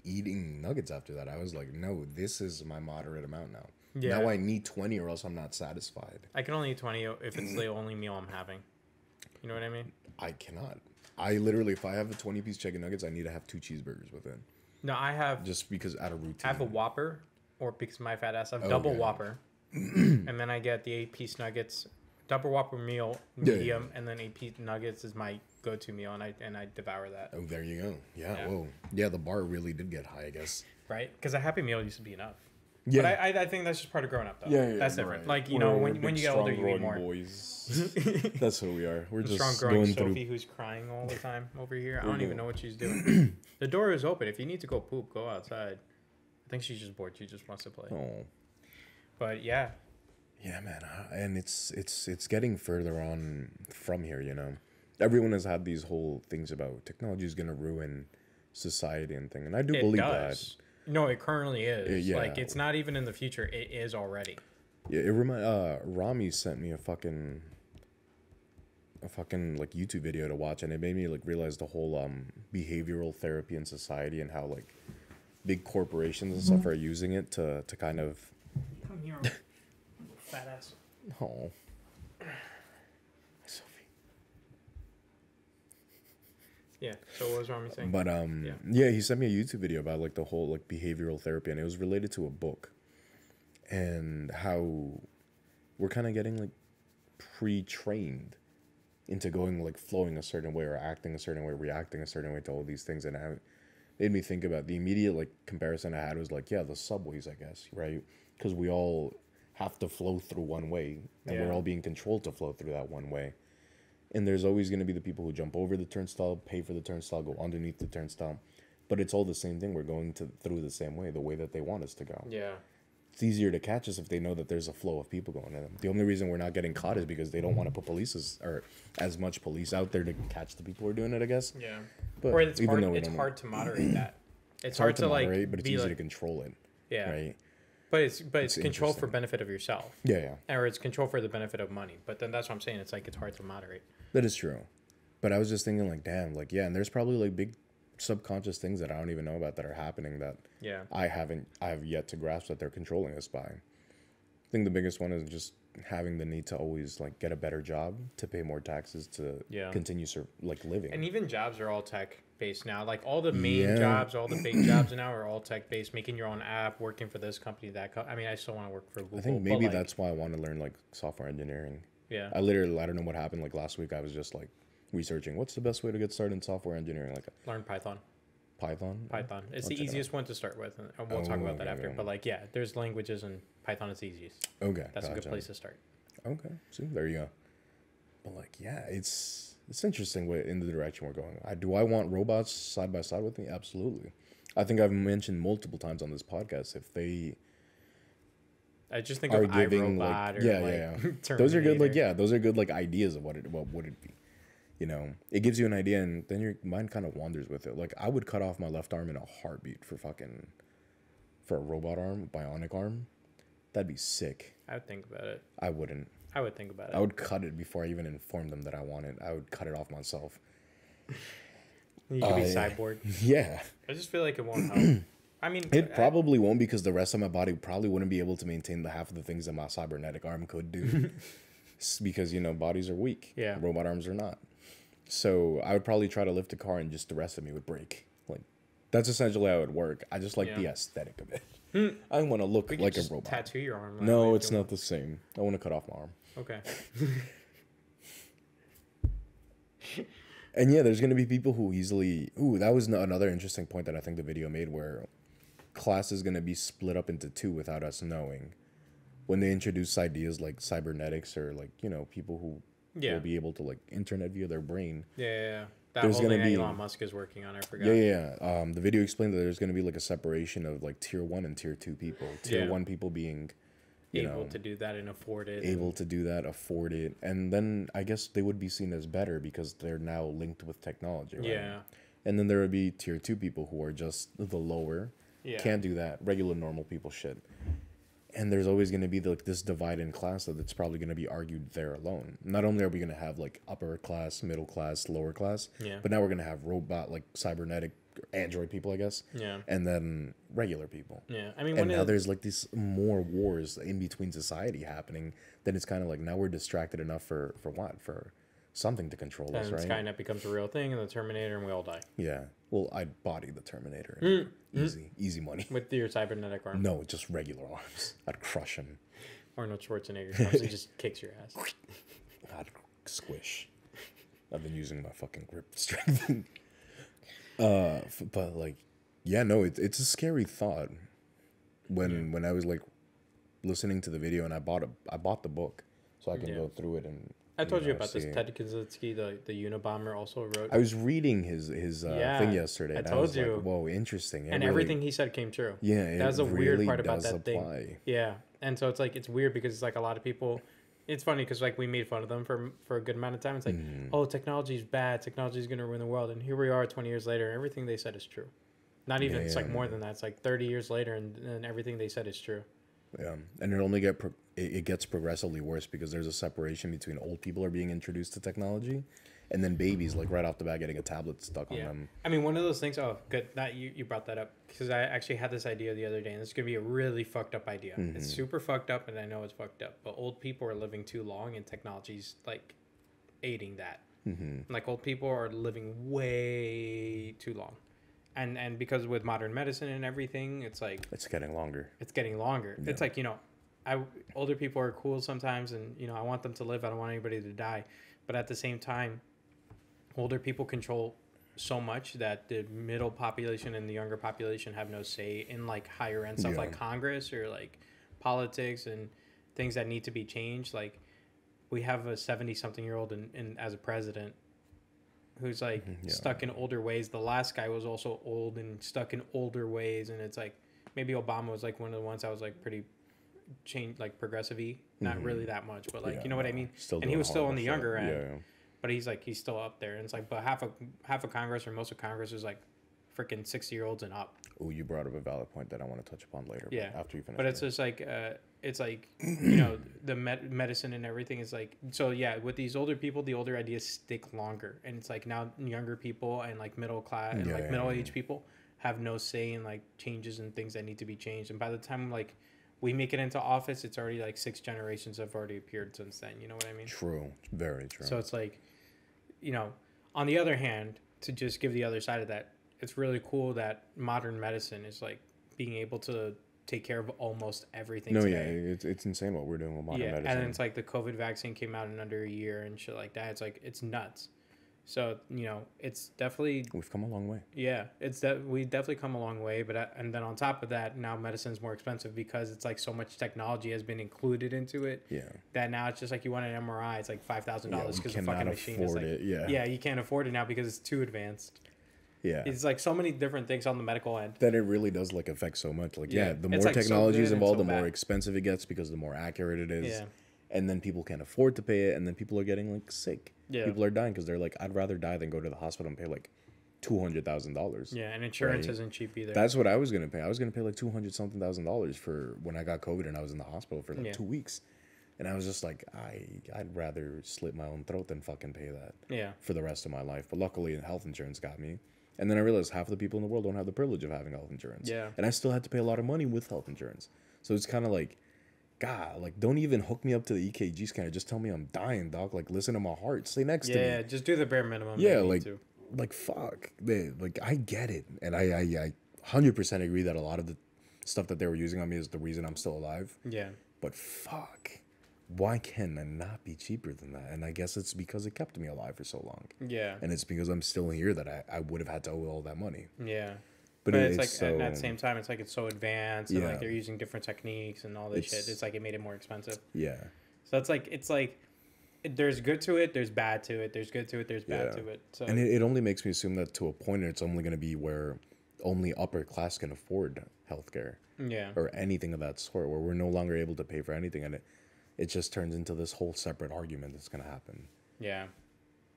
eating nuggets after that. I was like, no, this is my moderate amount now. Yeah. Now I need 20 or else I'm not satisfied. I can only eat 20 if it's the only meal I'm having. You know what I mean? I cannot. I literally, if I have a 20-piece chicken nuggets, I need to have 2 cheeseburgers with it. No, I have... Just because out of routine. I have a Whopper, or because my fat ass, I have double Whopper. And then I get the 8-piece nuggets... Double Whopper meal, medium, and then 8-piece nuggets is my go-to meal, and I devour that. Oh, there you go. Yeah, whoa. Yeah, the bar really did get high, I guess. Right? Because a Happy Meal used to be enough. Yeah. But I think that's just part of growing up, though. Yeah, that's different. Right. Like, you know, when you get older, you eat more. Boys. That's who we are. We're just strong growing Sophie who's crying all the time over here. I don't even know what she's doing. The door is open. If you need to go poop, go outside. I think she's just bored. She just wants to play. Oh. But, yeah. Yeah, man, and it's getting further on from here, you know. Everyone has had these whole things about technology is going to ruin society and thing, and I do believe that. No, it currently is. Like, it's not even in the future. It is already. Yeah, Rami sent me a fucking like YouTube video to watch, and it made me like realize the whole behavioral therapy in society and how like big corporations and stuff are using it to kind of. Come here. Fat ass. Oh. Sophie. Yeah, so what was Rami saying? But yeah, he sent me a YouTube video about like the whole like behavioral therapy, and it was related to a book and how we're kind of getting like pre-trained into going like flowing a certain way or acting a certain way, reacting a certain way to all these things. And it made me think about the immediate like comparison I had was like, yeah, the subways, I guess, right? Because we all have to flow through one way, and we're all being controlled to flow through that one way. And there's always going to be the people who jump over the turnstile, pay for the turnstile, go underneath the turnstile. But it's all the same thing. We're going through the same way, the way that they want us to go. Yeah. It's easier to catch us if they know that there's a flow of people going in them. The only reason we're not getting caught is because they don't want to put as much police out there to catch the people who are doing it, I guess. Yeah. But or it's hard to moderate that. It's hard to moderate, but it's easy to control it. Yeah. Right. But it's control for benefit of yourself. Yeah. Or it's control for the benefit of money. But then that's what I'm saying. It's like it's hard to moderate. That is true. But I was just thinking like, damn, like, yeah, and there's probably like big subconscious things that I don't even know about that are happening that I have yet to grasp that they're controlling us by. I think the biggest one is just having the need to always like get a better job, to pay more taxes, to continue living. And even jobs are all tech based now. Like all the main jobs, all the big jobs now are all tech based. Making your own app, working for this company, that I mean, I still want to work for Google. I think maybe that's why I want to learn like software engineering. Yeah. I don't know what happened. Like last week, I was just like researching what's the best way to get started in software engineering. Like learn Python. Python. It's the easiest one to start with, and we'll talk about that after. But like, yeah, there's languages, and Python is the easiest. Okay, that's a good place to start. Okay, see, there you go. But like, yeah, it's interesting in the direction we're going. Do I want robots side by side with me? Absolutely. I think I've mentioned multiple times on this podcast I just think of iRobot or those are good. Like, those are good like ideas of what would it be. You know, it gives you an idea, and then your mind kind of wanders with it. Like, I would cut off my left arm in a heartbeat for a robot arm, bionic arm. That'd be sick. I would think about it. I wouldn't. I would think about it. I would cut it before I even informed them that I want it. I would cut it off myself. You could be cyborg. Yeah. I just feel like it won't help. I mean, it probably won't, because the rest of my body probably wouldn't be able to maintain the half of the things that my cybernetic arm could do. Because, bodies are weak. Yeah. Robot arms are not. So I would probably try to lift a car and just the rest of me would break. Like, that's essentially how it would work. I just like the aesthetic of it. I want to look like a robot. Tattoo your arm. No, it's not the same. I want to cut off my arm. Okay. And yeah, there's going to be people who that was another interesting point that I think the video made, where class is going to be split up into two without us knowing. When they introduce ideas like cybernetics, or like, people who will be able to like internet via their brain. Yeah. There's whole thing Elon Musk is working on, I forgot. Yeah. The video explained that there's going to be like a separation of like tier 1 and tier 2 people. Tier 1 people being able to do that and afford it. Afford it. And then I guess they would be seen as better because they're now linked with technology, right? Yeah. And then there would be tier 2 people who are just the lower. Yeah. Can't do that. Regular normal people shit. And there's always going to be this divide in class that's probably going to be argued there alone. Not only are we going to have like upper class, middle class, lower class, but now we're going to have robot, like cybernetic, android people, I guess. Yeah. And then regular people. Yeah. I mean, and now there's like these more wars in between society happening. Then it's kind of like now we're distracted enough for what? For something to control us, right? And Skynet becomes a real thing, and the Terminator, and we all die. Yeah. Well, I'd body the Terminator. Easy money. With your cybernetic arm? No, just regular arms. I'd crush him. Arnold Schwarzenegger comes and just kicks your ass. I'd squish. I've been using my fucking grip strength. But like, yeah, no, it's a scary thought. When I was like listening to the video, and I bought the book so I can go through it and. I told you about this. Ted Kaczynski, the Unabomber, also wrote. I was reading his thing yesterday. I told you. Like, whoa, interesting. And everything he said came true. Yeah, that's a weird part about that thing. Yeah, and so it's weird because it's like a lot of people. It's funny because like we made fun of them for a good amount of time. It's like, oh, technology is bad. Technology is gonna ruin the world. And here we are, 20 years later. Everything they said is true. Not even. It's like more than that. It's like 30 years later, and everything they said is true. Yeah, and it gets progressively worse because there's a separation between old people are being introduced to technology, and then babies like right off the bat getting a tablet stuck on them. I mean, one of those things. Oh, good that you brought that up, because I actually had this idea the other day, and it's gonna be a really fucked up idea. It's super fucked up, and I know it's fucked up. But old people are living too long, and technology's like aiding that. Like old people are living way too long. And because with modern medicine and everything, it's like it's getting longer. Yeah. It's like, older people are cool sometimes, and I want them to live. I don't want anybody to die, but at the same time, older people control so much that the middle population and the younger population have no say in like higher end stuff like Congress or like politics and things that need to be changed. Like, we have a 70-something-year-old in as a president who's like stuck in older ways. The last guy was also old and stuck in older ways, and it's like maybe Obama was like one of the ones that was like pretty progressive-y, not really that much, but like you know what I mean. And he was still on the younger end, but he's still up there. And it's like, but half of Congress or most of Congress is like freaking 60-year-olds and up. Oh, you brought up a valid point that I want to touch upon later. Yeah, after you finish. But it's just like it's like you know, the medicine and everything is like, so yeah, with these older people, the older ideas stick longer, and it's like now younger people and like middle class and middle-aged people have no say in like changes and things that need to be changed. And by the time like we make it into office, it's already like 6 generations have already appeared since then. You know what I mean? True, very true. So it's like, you know, on the other hand, to just give the other side of that, it's really cool that modern medicine is like being able to take care of almost everything. No, today. yeah, it's insane what we're doing with modern medicine. And then it's like the COVID vaccine came out in under a year and shit like that. It's like, it's nuts. So, you know, it's definitely... We've come a long way. Yeah, we've definitely come a long way. But and then on top of that, now medicine's more expensive because it's like so much technology has been included into it. Yeah. That now it's just like you want an MRI, it's like $5,000 because the fucking machine is like... Yeah, you can't afford it now because it's too advanced. Yeah. It's like so many different things on the medical end. That it really does like affect so much. Like, the more like technology is involved, the more expensive it gets because the more accurate it is. Yeah. And then people can't afford to pay it, and then people are getting like sick. Yeah. People are dying because they're like, I'd rather die than go to the hospital and pay like $200,000. Yeah, and insurance isn't cheap either. That's what I was gonna pay. I was gonna pay like $200,000 for when I got COVID and I was in the hospital for like 2 weeks. And I was just like, I'd rather slit my own throat than fucking pay that. Yeah. For the rest of my life. But luckily, health insurance got me. And then I realized half of the people in the world don't have the privilege of having health insurance. Yeah. And I still had to pay a lot of money with health insurance. So it's kind of like, God, like, don't even hook me up to the EKG scanner. Just tell me I'm dying, dog. Like, listen to my heart. Stay next to me. Yeah, just do the bare minimum. Yeah, like fuck. Like, I get it. And I 100% agree that a lot of the stuff that they were using on me is the reason I'm still alive. Yeah. But fuck. Why can it not be cheaper than that? And I guess it's because it kept me alive for so long. Yeah. And it's because I'm still here that I would have had to owe all that money. Yeah. But it's like, so, at the same time, it's like it's so advanced and like they're using different techniques and all this shit. It's like it made it more expensive. Yeah. So it's like there's good to it, there's bad to it, there's good to it, there's bad to it. So, and it only makes me assume that to a point it's only going to be where only upper class can afford healthcare. Yeah. Or anything of that sort, where we're no longer able to pay for anything, and it just turns into this whole separate argument that's going to happen. Yeah.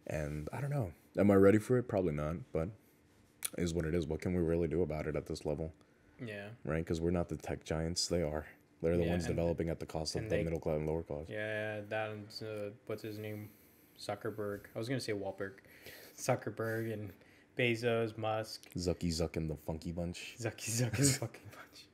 And I don't know. Am I ready for it? Probably not, but it is what it is. What can we really do about it at this level? Yeah. Right? Because we're not the tech giants. They are. They're the ones developing at the cost of the middle class and lower class. Yeah, that and what's his name? Zuckerberg. I was going to say Wahlberg. Zuckerberg and Bezos, Musk. Zuck and the Funky Bunch. Zuck and the Funky Bunch.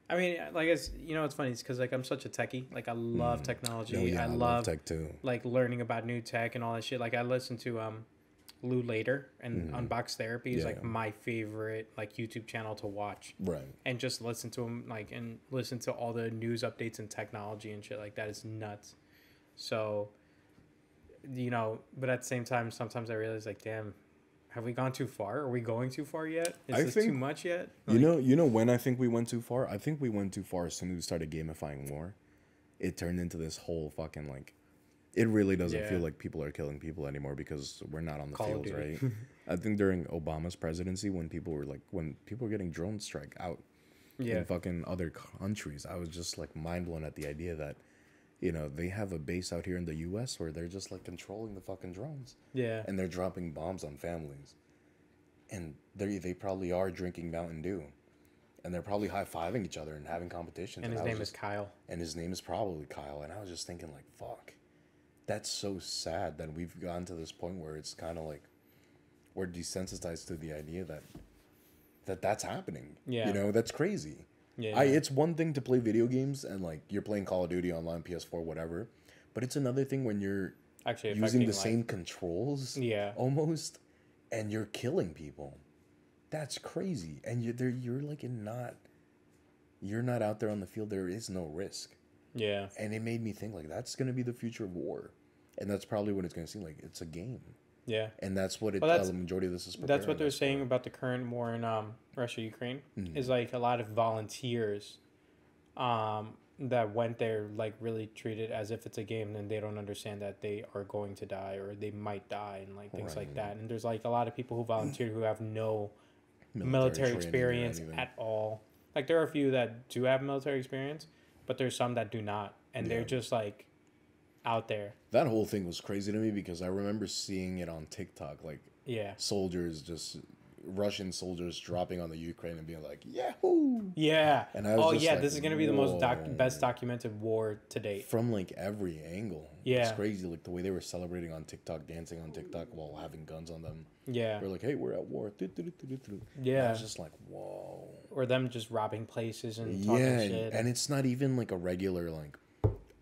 I mean, like, it's funny. It's because like I'm such a techie. Like I love technology. Oh, yeah, I love tech too. Like learning about new tech and all that shit. Like I listen to Lou Later and Unbox Therapy is like my favorite like YouTube channel to watch. Right. And just listen to him and listen to all the news updates and technology and shit like that is nuts. So, but at the same time, sometimes I realize like, damn. Have we gone too far? Are we going too far yet? Is this too much yet? Like, you know when I think we went too far? I think we went too far as soon as we started gamifying war. It turned into this whole fucking like... It really doesn't feel like people are killing people anymore because we're not on the fields, right? I think during Obama's presidency, when people were getting drone strike out in fucking other countries, I was just like mind blown at the idea that they have a base out here in the U.S. where they're just like controlling the fucking drones. Yeah. And they're dropping bombs on families. And they probably are drinking Mountain Dew. And they're probably high-fiving each other and having competitions. And his name is Kyle. And his name is probably Kyle. And I was just thinking like, fuck. That's so sad that we've gotten to this point where it's kind of like we're desensitized to the idea that that's happening. Yeah. That's crazy. Yeah. It's one thing to play video games and like you're playing Call of Duty online, PS4, whatever, but it's another thing when you're actually using the same controls, almost, and you're killing people. That's crazy, and you're not out there on the field. There is no risk. Yeah, and it made me think like that's gonna be the future of war, and that's probably what it's gonna seem like. It's a game. Yeah, and that's what the majority of this is. That's what they're saying about the current war in Russia, Ukraine, is like a lot of volunteers, that went there like really treat it as if it's a game, and they don't understand that they are going to die or they might die and like things like that. And there's like a lot of people who volunteer who have no military experience at all. Like there are a few that do have military experience, but there's some that do not, and they're just like out there. That whole thing was crazy to me because I remember seeing it on TikTok, like soldiers just Russian soldiers dropping on the Ukraine and being like, "Yahoo!" Yeah. And I was like, this is gonna be the most best documented war to date from like every angle. Yeah, it's crazy. Like the way they were celebrating on TikTok, dancing on TikTok while having guns on them. Yeah, they're like, "Hey, we're at war." Yeah, and I was just like, "Whoa!" Or them just robbing places and talking shit. And it's not even like a regular like,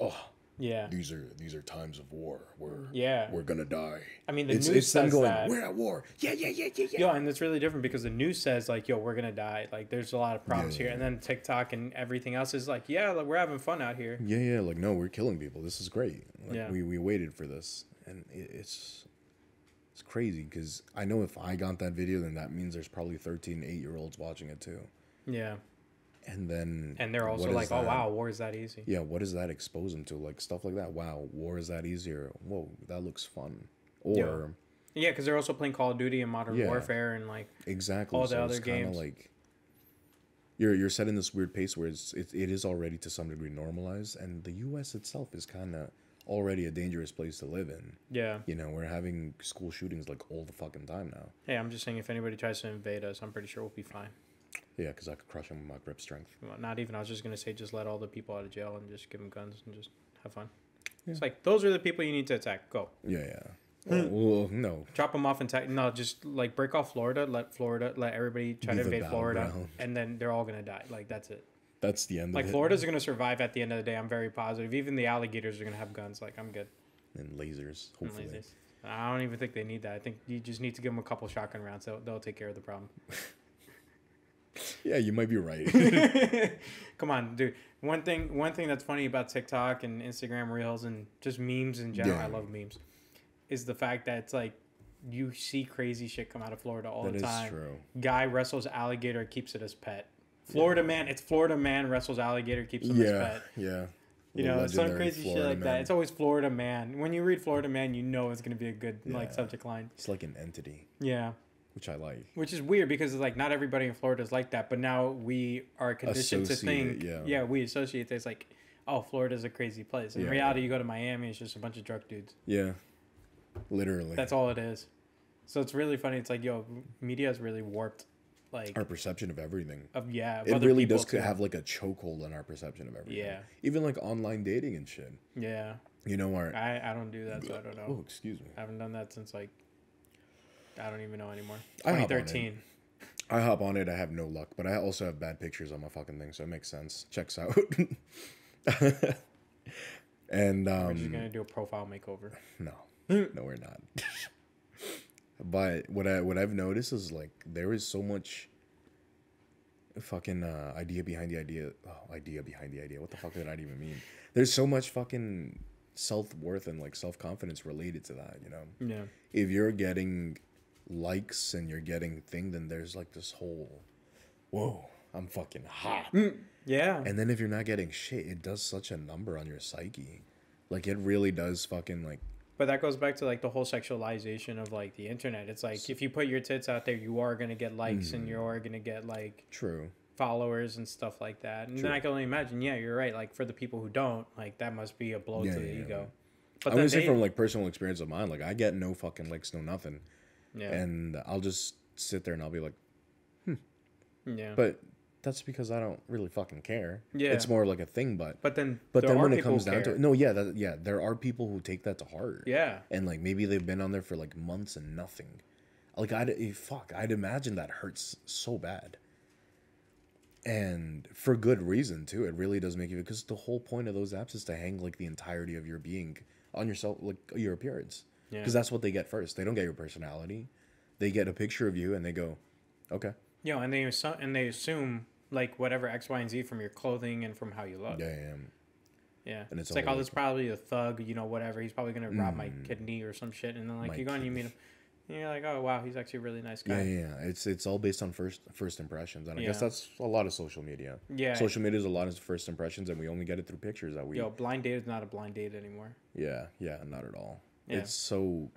"Oh, yeah, these are times of war. We're gonna die." I mean, the news says going, that we're at war. Yeah. Yo, and it's really different because the news says like, "Yo, we're gonna die." Like, there's a lot of problems here, and then TikTok and everything else is like, "Yeah, like, we're having fun out here." Yeah. Like, no, we're killing people. This is great. Like, we waited for this, and it's crazy because I know if I got that video, then that means there's probably 13 8-year-olds watching it too. Yeah. And they're also like, "Oh wow, war is that easy?" Yeah, what does that expose them to? Like stuff like that. Wow, war is that easier? Whoa, that looks fun. Or because they're also playing Call of Duty and Modern Warfare and like all the other games. Like you're set in this weird pace where it is already to some degree normalized, and the U.S. itself is kind of already a dangerous place to live in. Yeah, you know, we're having school shootings like all the fucking time now. Hey, I'm just saying, if anybody tries to invade us, I'm pretty sure we'll be fine. Yeah, because I could crush them with my grip strength. Well, not even. I was just going to say just let all the people out of jail and just give them guns and just have fun. Yeah. It's like, those are the people you need to attack. Go. Yeah. Well, no. Drop them off and no, just like break off Florida. Let everybody try to invade Florida. And then they're all going to die. Like, that's it. That's the end of it. Like, Florida's going to survive at the end of the day. I'm very positive. Even the alligators are going to have guns. Like, I'm good. And lasers, hopefully. And lasers. I don't even think they need that. I think you just need to give them a couple shotgun rounds. They'll take care of the problem. Yeah, you might be right. Come on, dude. One thing that's funny about TikTok and Instagram Reels and just memes in general, I love memes, is the fact that it's like you see crazy shit come out of Florida all the time. That is true. Guy wrestles alligator, keeps it as pet. Florida man wrestles alligator, keeps him as pet. Yeah. You know, some crazy shit like that. It's always Florida man. When you read Florida man, you know it's going to be a good like subject line. It's like an entity. Yeah. Which I like. Which is weird because it's like not everybody in Florida is like that, but now we are conditioned to think. Yeah, we associate this like, oh, Florida's a crazy place. In reality, you go to Miami, it's just a bunch of drug dudes. Yeah, literally. That's all it is. So it's really funny. It's like, yo, media has really warped like our perception of everything. It really does have like a chokehold on our perception of everything. Yeah. Even like online dating and shit. Yeah. You know, I don't do that, so I don't know. Oh, excuse me. I haven't done that since like. I don't even know anymore. 2013. I hop on it. I have no luck, but I also have bad pictures on my fucking thing, so it makes sense. Checks out. And we're just gonna do a profile makeover. No, we're not. But what I've noticed is like there is so much fucking idea behind the idea. Oh, idea behind the idea. What the fuck did that even mean? There's so much fucking self-worth and like self-confidence related to that, you know? Yeah. If you're getting likes and you're getting thing, then there's like this whole, whoa, I'm fucking hot. Yeah. And then if you're not getting shit, it does such a number on your psyche. Like it really does fucking like. But that goes back to like the whole sexualization of like the internet. It's like if you put your tits out there, you are gonna get likes and you are gonna get like followers and stuff like that. And then I can only imagine, you're right. Like for the people who don't, like that must be a blow to the ego. But I would say from like personal experience of mine, like I get no fucking likes, no nothing. Yeah. And I'll just sit there and I'll be like, Yeah. But that's because I don't really fucking care. Yeah. It's more like a thing, but then when it comes down to it, there are people who take that to heart. Yeah. And like maybe they've been on there for like months and nothing. Like I'd imagine that hurts so bad. And for good reason too. It really does make you, because the whole point of those apps is to hang like the entirety of your being on yourself, like your appearance. Yeah. Because that's what they get first. They don't get your personality. They get a picture of you and they go, okay. Yeah, and they assume like whatever X, Y, and Z from your clothing and from how you look. Yeah. And it's like, oh, this is probably a thug, you know, whatever. He's probably gonna rob my kidney or some shit. And then like you go and you meet him. And you're like, oh wow, he's actually a really nice guy. Yeah. It's all based on first impressions, and I guess that's a lot of social media. Yeah, social media is a lot of first impressions, and we only get it through pictures that we. Yo, blind date is not a blind date anymore. Yeah, not at all. Yeah. It's so.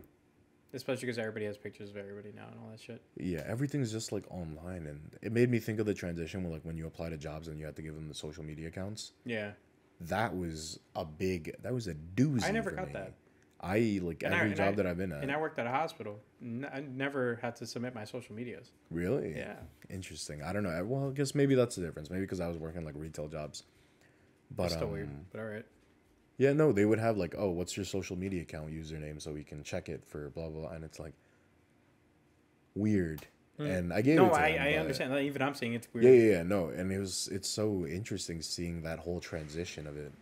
Especially because everybody has pictures of everybody now and all that shit. Yeah, everything's just like online, and it made me think of the transition when, like, when you apply to jobs and you had to give them the social media accounts. Yeah. That was a doozy. I never got that. Every job that I've been at. And I worked at a hospital. I never had to submit my social medias. Really? Yeah. Interesting. I don't know. Well, I guess maybe that's the difference. Maybe because I was working like retail jobs. But that's still weird. But all right. Yeah, no, they would have like, oh, what's your social media account username so we can check it for blah blah, and it's like weird. And I gave it to them, I understand. Like, even I'm saying it's weird. Yeah, no, and it's so interesting seeing that whole transition of it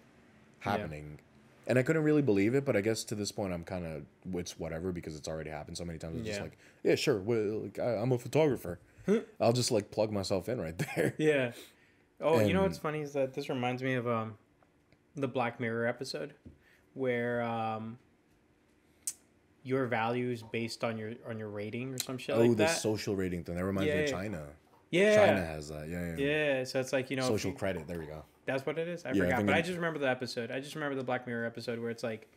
happening. Yeah. And I couldn't really believe it, but I guess to this point I'm kind of, it's whatever because it's already happened so many times. It's just like, yeah, sure, well, like, I'm a photographer. I'll just like plug myself in right there. Yeah. Oh, and you know what's funny is that this reminds me of the Black Mirror episode where your values based on your rating or some shit like that. Oh, the social rating thing. That reminds me of China. Yeah. China has that. Yeah, so it's like, you know, social credit. There we go. That's what it is? I forgot. But I just remember the episode. I just remember the Black Mirror episode where it's like,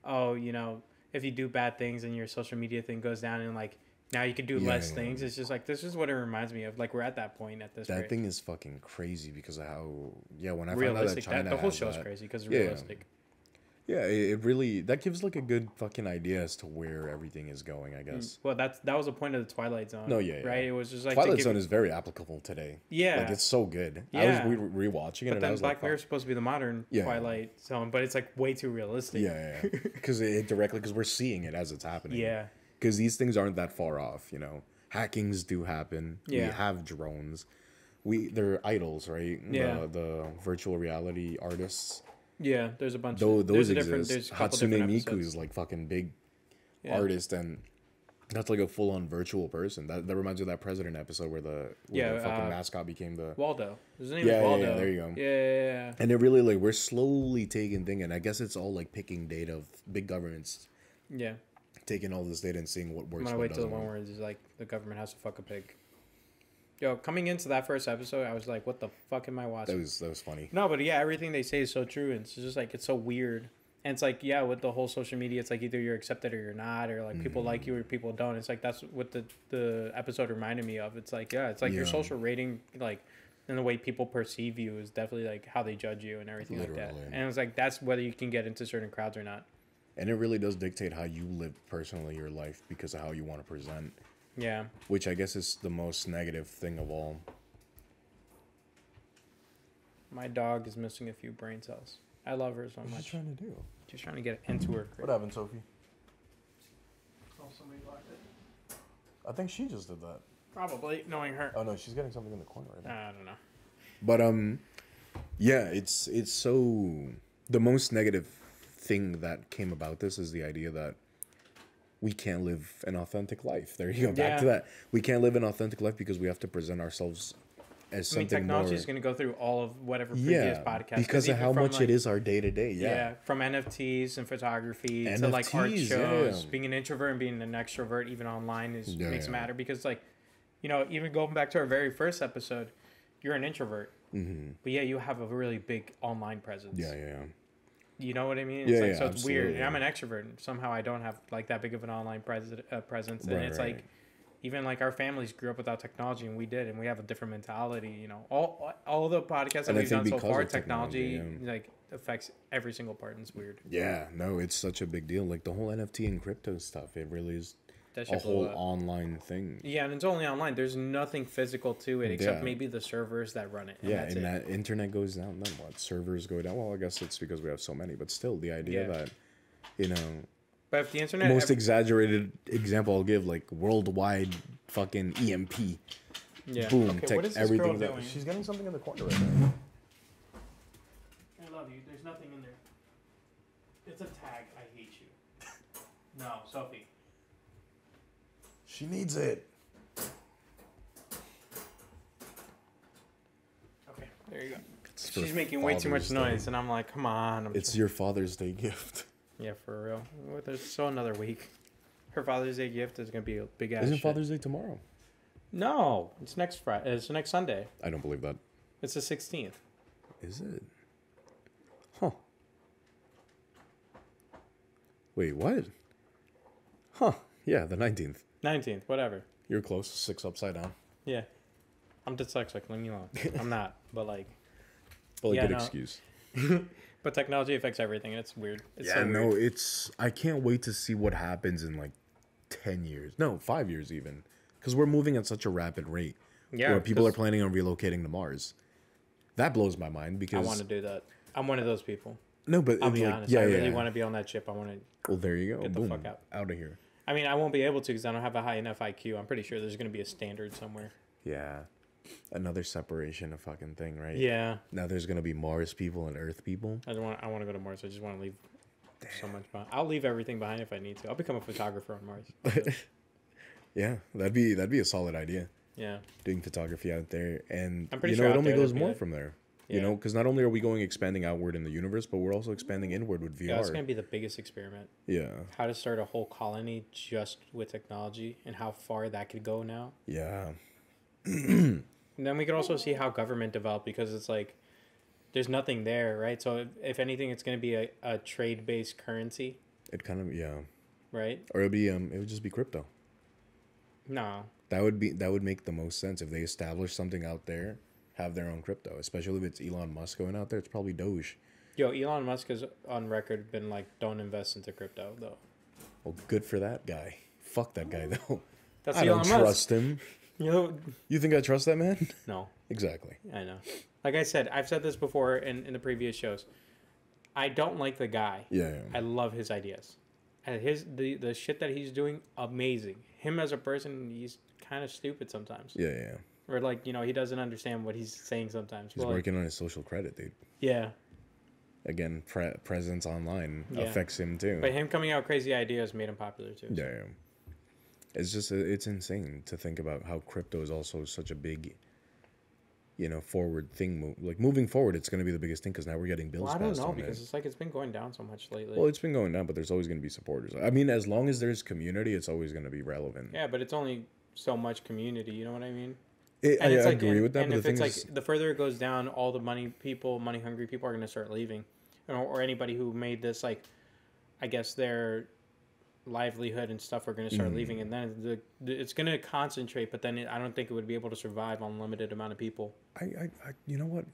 oh, you know, if you do bad things and your social media thing goes down and like now you can do less things. It's just like, this is what it reminds me of. Like, we're at that point at this rate. That thing is fucking crazy because of how, when I found out that China the whole show's crazy because it's realistic. Yeah, it really, that gives like a good fucking idea as to where everything is going, I guess. Well, that was the point of the Twilight Zone. No, yeah. Right? It was just like Twilight Zone is very applicable today. Yeah. Like, it's so good. Yeah. I was rewatching it, but then Black Mirror is supposed to be the modern Twilight Zone, but it's like way too realistic. Yeah. Because we're seeing it as it's happening. Yeah. Because these things aren't that far off, you know. Hackings do happen. Yeah. We have drones. They're idols, right? Yeah. The virtual reality artists. Yeah, there's a bunch. Those exist. There's Hatsune Miku is like fucking big artist, and that's like a full on virtual person. That reminds me of that President episode where the fucking mascot became the Waldo. His name is Waldo. Yeah, there you go. Yeah. And it really like we're slowly taking thing, and I guess it's all like picking data of big governments. Yeah. Taking all this data and seeing what works. I'm gonna wait till the one where it's like the government has to fuck a pig. Yo, coming into that first episode, I was like, what the fuck am I watching? That was funny. No, but yeah, everything they say is so true. And it's just like, it's so weird. And it's like, yeah, with the whole social media, it's like either you're accepted or you're not, or like people like you or people don't. It's like, that's what the episode reminded me of. It's like, it's like your social rating, like, and the way people perceive you is definitely like how they judge you and everything like that. And it's like, that's whether you can get into certain crowds or not. And it really does dictate how you live personally your life because of how you want to present. Yeah. Which I guess is the most negative thing of all. My dog is missing a few brain cells. I love her so much. What's she trying to do? She's trying to get into her crib. What happened, Sophie? Oh, somebody locked it. I think she just did that. Probably, knowing her. Oh, no, she's getting something in the corner right now. I don't know. But, yeah, it's so... The most negative thing that came about this is the idea that we can't live an authentic life. There you go. Back to that. We can't live an authentic life because we have to present ourselves as something more. Technology is going to go through all of whatever previous podcasts. Because of how much it is our day to day. Yeah. From NFTs and photography to like art shows. Being an introvert and being an extrovert, even online, makes it matter. Because like, you know, even going back to our very first episode, you're an introvert. Mm-hmm. But yeah, you have a really big online presence. Yeah. You know what I mean? It's so it's weird. And I'm an extrovert. And somehow I don't have like that big of an online presence. And it's like, even like our families grew up without technology, and we did, and we have a different mentality. You know, all the podcasts that we've done so far, technology like affects every single part, and it's weird. Yeah, no, it's such a big deal. Like the whole NFT and crypto stuff, it really is a whole online thing. Yeah, and it's only online. There's nothing physical to it except maybe the servers that run it. And that internet goes down, then what? Servers go down. Well, I guess it's because we have so many, but still, the idea that, you know. But if the internet... Most exaggerated example I'll give, like worldwide fucking EMP. Yeah. Boom. Okay, Take what is this everything. girl doing? She's getting something in the corner right now. I love you. There's nothing in there. It's a tag. I hate you. No, Sophie. She needs it. Okay, there you go. She's making way too much noise, and I'm like, come on. It's your Father's Day gift. Yeah, for real. There's still another week. Her Father's Day gift is gonna be a big ass. Isn't Father's Day tomorrow? No, it's next Friday. It's next Sunday. I don't believe that. It's the 16th. Is it? Huh. Wait, what? Huh. Yeah, the 19th. 19th, whatever. You're close. 6 upside down. Yeah. I'm dyslexic. Leave me alone. I'm not, but like. Well, yeah, good excuse. But technology affects everything, and it's weird. It's yeah, so no, weird. I can't wait to see what happens in like 10 years. No, 5 years even. Because we're moving at such a rapid rate. Yeah. Where people are planning on relocating to Mars. That blows my mind because. I want to do that. I'm one of those people. No, but I'll be honest. I really want to be on that ship. I want to. Well, there you go. Get the fuck out. Out of here. I mean, I won't be able to because I don't have a high enough IQ. I'm pretty sure there's going to be a standard somewhere. Yeah. Another separation of fucking thing, right? Yeah. Now there's going to be Mars people and Earth people. I want to go to Mars. I just want to leave so much behind. I'll leave everything behind if I need to. I'll become a photographer on Mars. Yeah, that'd be a solid idea. Yeah. Doing photography out there. And, I'm pretty sure it only goes more from there. Yeah. You know, because not only are we expanding outward in the universe, but we're also expanding inward with VR. Yeah, that's going to be the biggest experiment. Yeah. How to start a whole colony just with technology and how far that could go now. Yeah. And then we could also see how government developed because it's like there's nothing there, right? So if anything, it's going to be a trade-based currency. It kind of, yeah. Right? Or it would just be crypto. No. That would make the most sense if they establish something out there. Have their own crypto, especially if it's Elon Musk going out there. It's probably Doge. Yo, Elon Musk has on record been like, don't invest into crypto, though. Well, good for that guy. Fuck that guy, though. That's I Elon don't Musk. Trust him. You think I trust that man? No. Exactly. I know. Like I said, I've said this before in the previous shows. I don't like the guy. Yeah. I love his ideas. And the shit that he's doing, amazing. Him as a person, he's kind of stupid sometimes. Yeah. Or like, he doesn't understand what he's saying sometimes. He's working on his social credit, dude. Yeah. Again, presence online affects him too. But him coming out with crazy ideas made him popular too. So. Yeah. It's just, it's insane to think about how crypto is also such a big, forward thing. Like moving forward, it's going to be the biggest thing because now we're getting bills. Well, I don't know because it's like it's been going down so much lately. Well, it's been going down, but there's always going to be supporters. I mean, as long as there's community, it's always going to be relevant. Yeah, but it's only so much community. You know what I mean? I agree with that. And if it's like the further it goes down, all the money hungry people are going to start leaving, or anybody who made this like, I guess their livelihood and stuff are going to start leaving, and then it's going to concentrate. But then I don't think it would be able to survive on limited amount of people. You know what?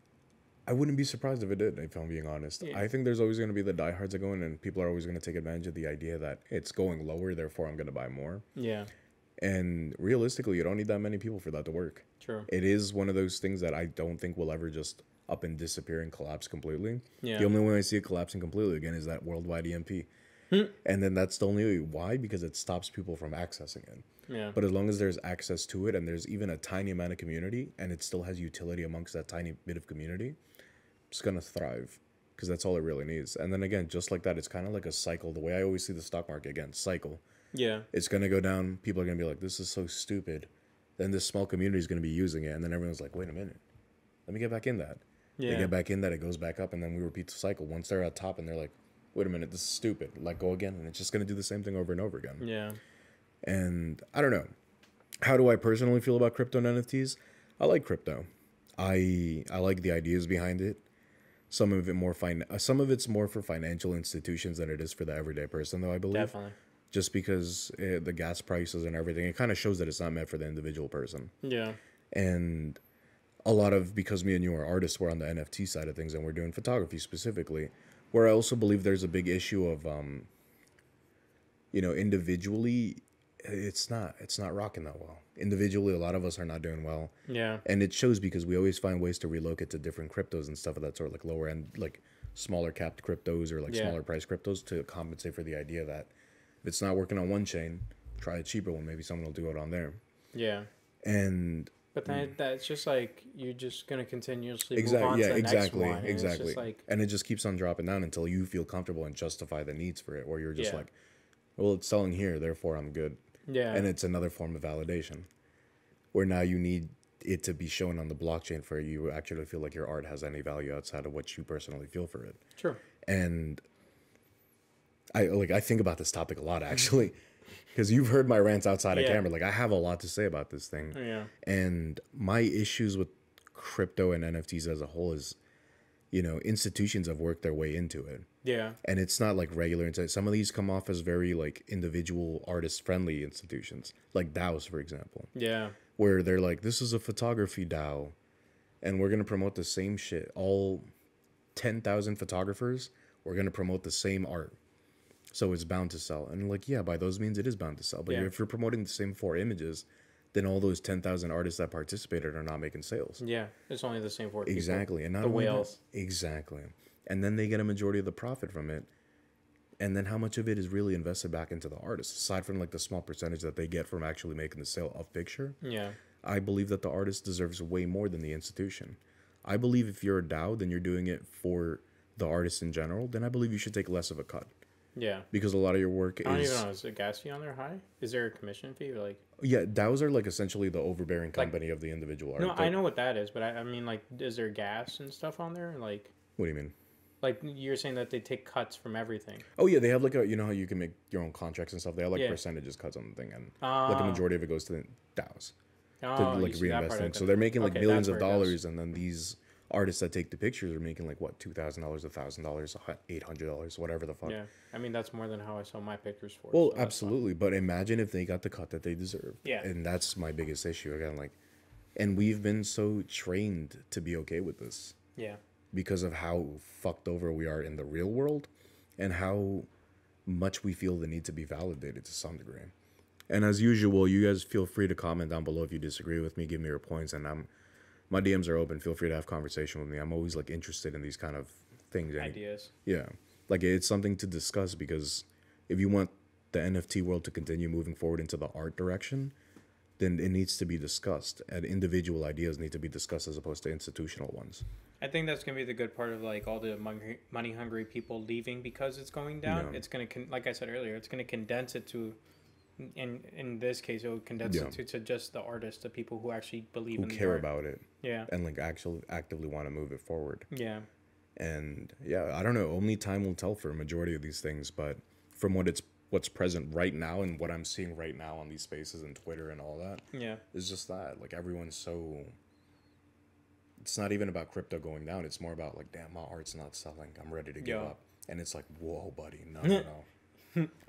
I wouldn't be surprised if it did. If I'm being honest, I think there's always going to be the diehards that go in, and people are always going to take advantage of the idea that it's going lower, therefore I'm going to buy more. Yeah. And realistically, you don't need that many people for that to work. True. It is one of those things that I don't think will ever just up and disappear and collapse completely. Yeah. The only way I see it collapsing completely again is that worldwide EMP. And then that's the only way. Why? Because it stops people from accessing it. Yeah. But as long as there's access to it and there's even a tiny amount of community and it still has utility amongst that tiny bit of community, it's going to thrive because that's all it really needs. And then again, just like that, it's kind of like a cycle. The way I always see the stock market, again, cycle. Yeah. It's going to go down. People are going to be like, this is so stupid. Then this small community is going to be using it. And then everyone's like, wait a minute. Let me get back in that. Yeah. They get back in that. It goes back up. And then we repeat the cycle. Once they're at top and they're like, wait a minute, this is stupid. Let go again. And it's just going to do the same thing over and over again. Yeah. And I don't know. How do I personally feel about crypto and NFTs? I like crypto. I like the ideas behind it. Some of it's more for financial institutions than it is for the everyday person, though, I believe. Definitely. Just because the gas prices and everything, it kind of shows that it's not meant for the individual person. Yeah. And because me and you are artists, we're on the NFT side of things and we're doing photography specifically, where I also believe there's a big issue of, individually, it's not rocking that well. Individually, a lot of us are not doing well. Yeah. And it shows because we always find ways to relocate to different cryptos and stuff of that sort, like lower end, like smaller capped cryptos or like smaller price cryptos to compensate for the idea that if it's not working on one chain, try a cheaper one. Maybe someone will do it on there. Yeah. But then that's just like you're just gonna continuously move on to the next one. Exactly. And it just keeps on dropping down until you feel comfortable and justify the needs for it, or you're just like, well, it's selling here, therefore I'm good. Yeah. And it's another form of validation, where now you need it to be shown on the blockchain for you to actually feel like your art has any value outside of what you personally feel for it. True. And I think about this topic a lot, actually. Because you've heard my rants outside of camera. Like, I have a lot to say about this thing. Yeah. And my issues with crypto and NFTs as a whole is, you know, institutions have worked their way into it. Yeah. And it's not like regular. Some of these come off as very, like, individual artist-friendly institutions. Like DAOs, for example. Yeah. Where they're like, this is a photography DAO. And we're going to promote the same shit. All 10,000 photographers, we're going to promote the same art. So it's bound to sell. And like, yeah, by those means, it is bound to sell. But if you're promoting the same 4 images, then all those 10,000 artists that participated are not making sales. Yeah, it's only the same 4 people. Exactly. And not the whales. Exactly. And then they get a majority of the profit from it. And then how much of it is really invested back into the artist, aside from like the small percentage that they get from actually making the sale of picture? Yeah. I believe that the artist deserves way more than the institution. I believe if you're a DAO, then you're doing it for the artist in general. Then I believe you should take less of a cut. Yeah. Because a lot of your work I don't even know. Is the gas fee on there high? Is there a commission fee? Or like? Yeah, DAOs are like essentially the overbearing company of the individual artist. No, I know what that is, but I mean, like, is there gas and stuff on there? Like, what do you mean? Like, you're saying that they take cuts from everything. Oh, yeah, they have like you know how you can make your own contracts and stuff? They have like percentages cuts on the thing, and like a majority of it goes to the DAOs to like reinvest in. So they're making like millions of dollars, and then these artists that take the pictures are making like what, $2,000, $1,000, $800, whatever the fuck. Yeah, I mean that's more than how I sell my pictures for. Well, so absolutely, but imagine if they got the cut that they deserve. Yeah, and that's my biggest issue again. Like, and we've been so trained to be okay with this. Yeah, because of how fucked over we are in the real world, and how much we feel the need to be validated to some degree. And as usual, you guys feel free to comment down below if you disagree with me. Give me your points, and my DMs are open. Feel free to have conversation with me. I'm always like interested in these kind of things. Ideas. Yeah. Like it's something to discuss, because if you want the NFT world to continue moving forward into the art direction, then it needs to be discussed. And individual ideas need to be discussed as opposed to institutional ones. I think that's going to be the good part of like all the money hungry people leaving because it's going down. Yeah. It's going to, like I said earlier, it's going to condense it to, in this case, it would condense it to just the artists, the people who actually believe in the care art. about it. Yeah. And like actually actively want to move it forward. Yeah. And yeah, I don't know. Only time will tell for a majority of these things. But from what's present right now and what I'm seeing right now on these spaces and Twitter and all that, it's just that like everyone's so. It's not even about crypto going down. It's more about like, damn, my art's not selling. I'm ready to give up. And it's like, whoa, buddy, no.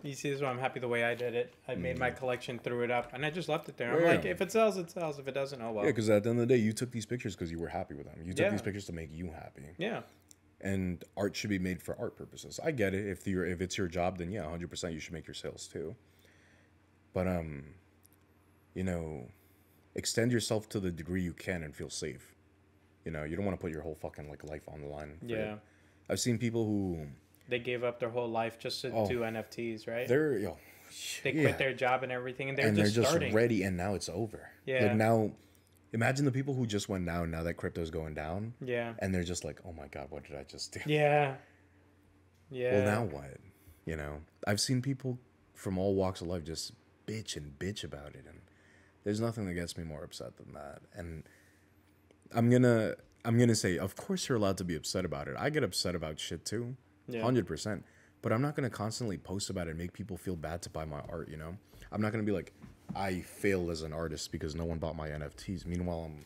You see, this is why I'm happy the way I did it. I made my collection, threw it up, and I just left it there. I'm like, if it sells, it sells. If it doesn't, oh well. Yeah, because at the end of the day, you took these pictures because you were happy with them. You took these pictures to make you happy. Yeah. And art should be made for art purposes. I get it. If it's your job, then yeah, 100% you should make your sales too. But you know, extend yourself to the degree you can and feel safe. You know, you don't want to put your whole fucking like life on the line. Yeah. I've seen people who they gave up their whole life just to do NFTs, right? They quit their job and everything, and they're just starting. Ready, and now it's over. Yeah. Like now, imagine the people who just went down now that crypto's going down. Yeah. And they're just like, oh my god, what did I just do? Yeah. Yeah. Well, now what? You know, I've seen people from all walks of life just bitch about it, and there's nothing that gets me more upset than that. And I'm gonna say, of course you're allowed to be upset about it. I get upset about shit too, 100%. But I'm not gonna constantly post about it and make people feel bad to buy my art. You know, I'm not gonna be like, I failed as an artist because no one bought my NFTs. Meanwhile, I'm,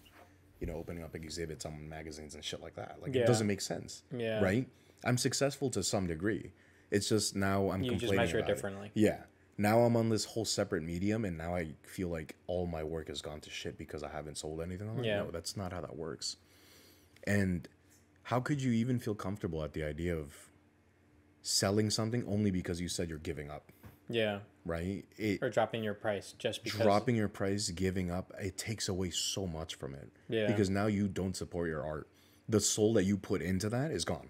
you know, opening up exhibits on magazines and shit like that. Like it doesn't make sense. Yeah. Right. I'm successful to some degree. It's just now I'm complaining. You just measure it differently. Yeah. Now I'm on this whole separate medium, and now I feel like all my work has gone to shit because I haven't sold anything. No, that's not how that works. And how could you even feel comfortable at the idea of selling something only because you said you're giving up? Yeah. Right? Or dropping your price just because. Dropping your price, giving up, it takes away so much from it. Yeah. Because now you don't support your art. The soul that you put into that is gone.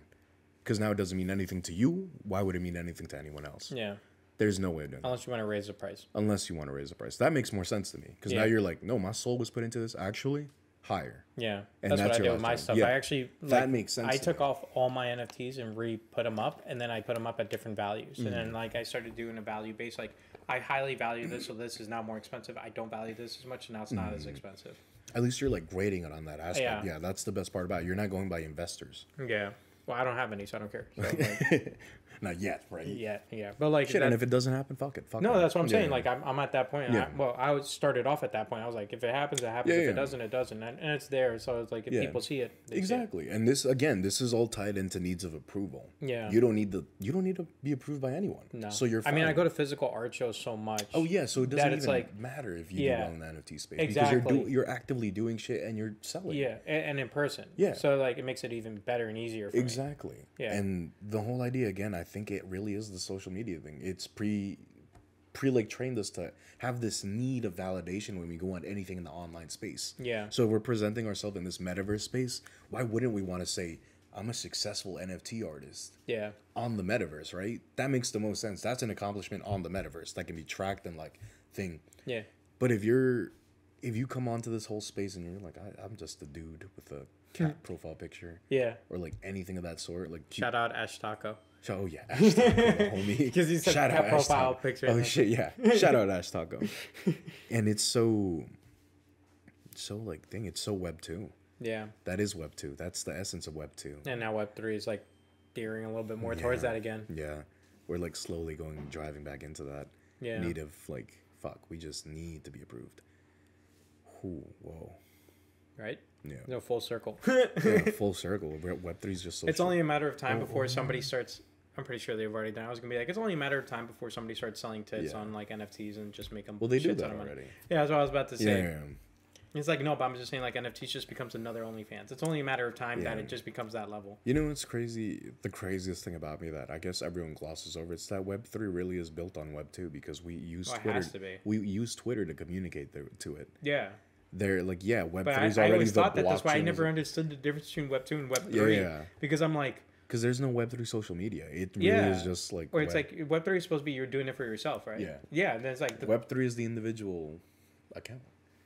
Because now it doesn't mean anything to you. Why would it mean anything to anyone else? Yeah. There's no way of doing that. Unless you want to raise the price. Unless you want to raise the price. That makes more sense to me. Because now you're like, no, my soul was put into this actually higher. Yeah. And that's what I did with my stuff. Yeah. I actually... that makes sense. I took off all my NFTs and re-put them up. And then I put them up at different values. And then like I started doing a value base. Like I highly value this, so this is now more expensive. I don't value this as much, and now it's not as expensive. At least you're like grading it on that aspect. Yeah, that's the best part about it. You're not going by investors. Yeah. Well, I don't have any, so I don't care. So, like, not yet, right? Yeah. But like, shit, and if it doesn't happen, fuck it. Fuck no, it. that's what I'm saying. Like, I'm at that point. Yeah. I started off at that point. I was like, if it happens, it happens. If it doesn't, it doesn't. And it's there. So it's like, if people see it, exactly. See it. And this is all tied into needs of approval. Yeah. You don't need to be approved by anyone. No. So you're fine. I mean, I go to physical art shows so much. Oh yeah. So it doesn't even matter if you do well in the NFT space. Exactly. Because you're actively doing shit and you're selling. Yeah. And in person. Yeah. So like, it makes it even better and easier for me. Exactly. Yeah. And the whole idea, again, I think it really is the social media thing. It's like trained us to have this need of validation when we go on anything in the online space. Yeah. So if we're presenting ourselves in this metaverse space, why wouldn't we want to say, I'm a successful NFT artist? Yeah. On the metaverse, right? That makes the most sense. That's an accomplishment on the metaverse that can be tracked and like thing. Yeah. But if you come onto this whole space and you're like, I'm just a dude with a cat profile picture. Yeah. Or like anything of that sort. Like shout out Ash Taco. Oh yeah, Ash Taco, homie. Because he's such a profile picture. Oh shit, yeah. Shout out Ash Taco. And it's so like thing. It's so Web 2. Yeah. That is Web 2. That's the essence of Web 2. And now Web 3 is like steering a little bit more towards that again. Yeah, we're like slowly driving back into that need of like, fuck, we just need to be approved. Ooh, whoa. Right. Yeah. No, full circle. Full circle. Web 3 is just so. It's only a matter of time before somebody starts. I'm pretty sure they've already done. I was gonna be like, it's only a matter of time before somebody starts selling tits on like NFTs and just make them. Well, they do that already. Yeah, that's what I was about to say. Yeah. It's like, no, but I'm just saying, like, NFTs just becomes another OnlyFans. It's only a matter of time that it just becomes that level. You know what's crazy? The craziest thing about me that I guess everyone glosses over, it's that Web 3 really is built on Web 2 because we use Twitter. It has to be. We use Twitter to communicate to it. Yeah. They're like, Web 3 is already I always thought that. That's why I never understood the difference between Web 2 and Web 3. Yeah. Because I'm like... Because there's no Web 3 social media. It really is just like... Or it's like, Web 3 is supposed to be you're doing it for yourself, right? Yeah. Yeah, and then it's like... Web 3 is the individual account.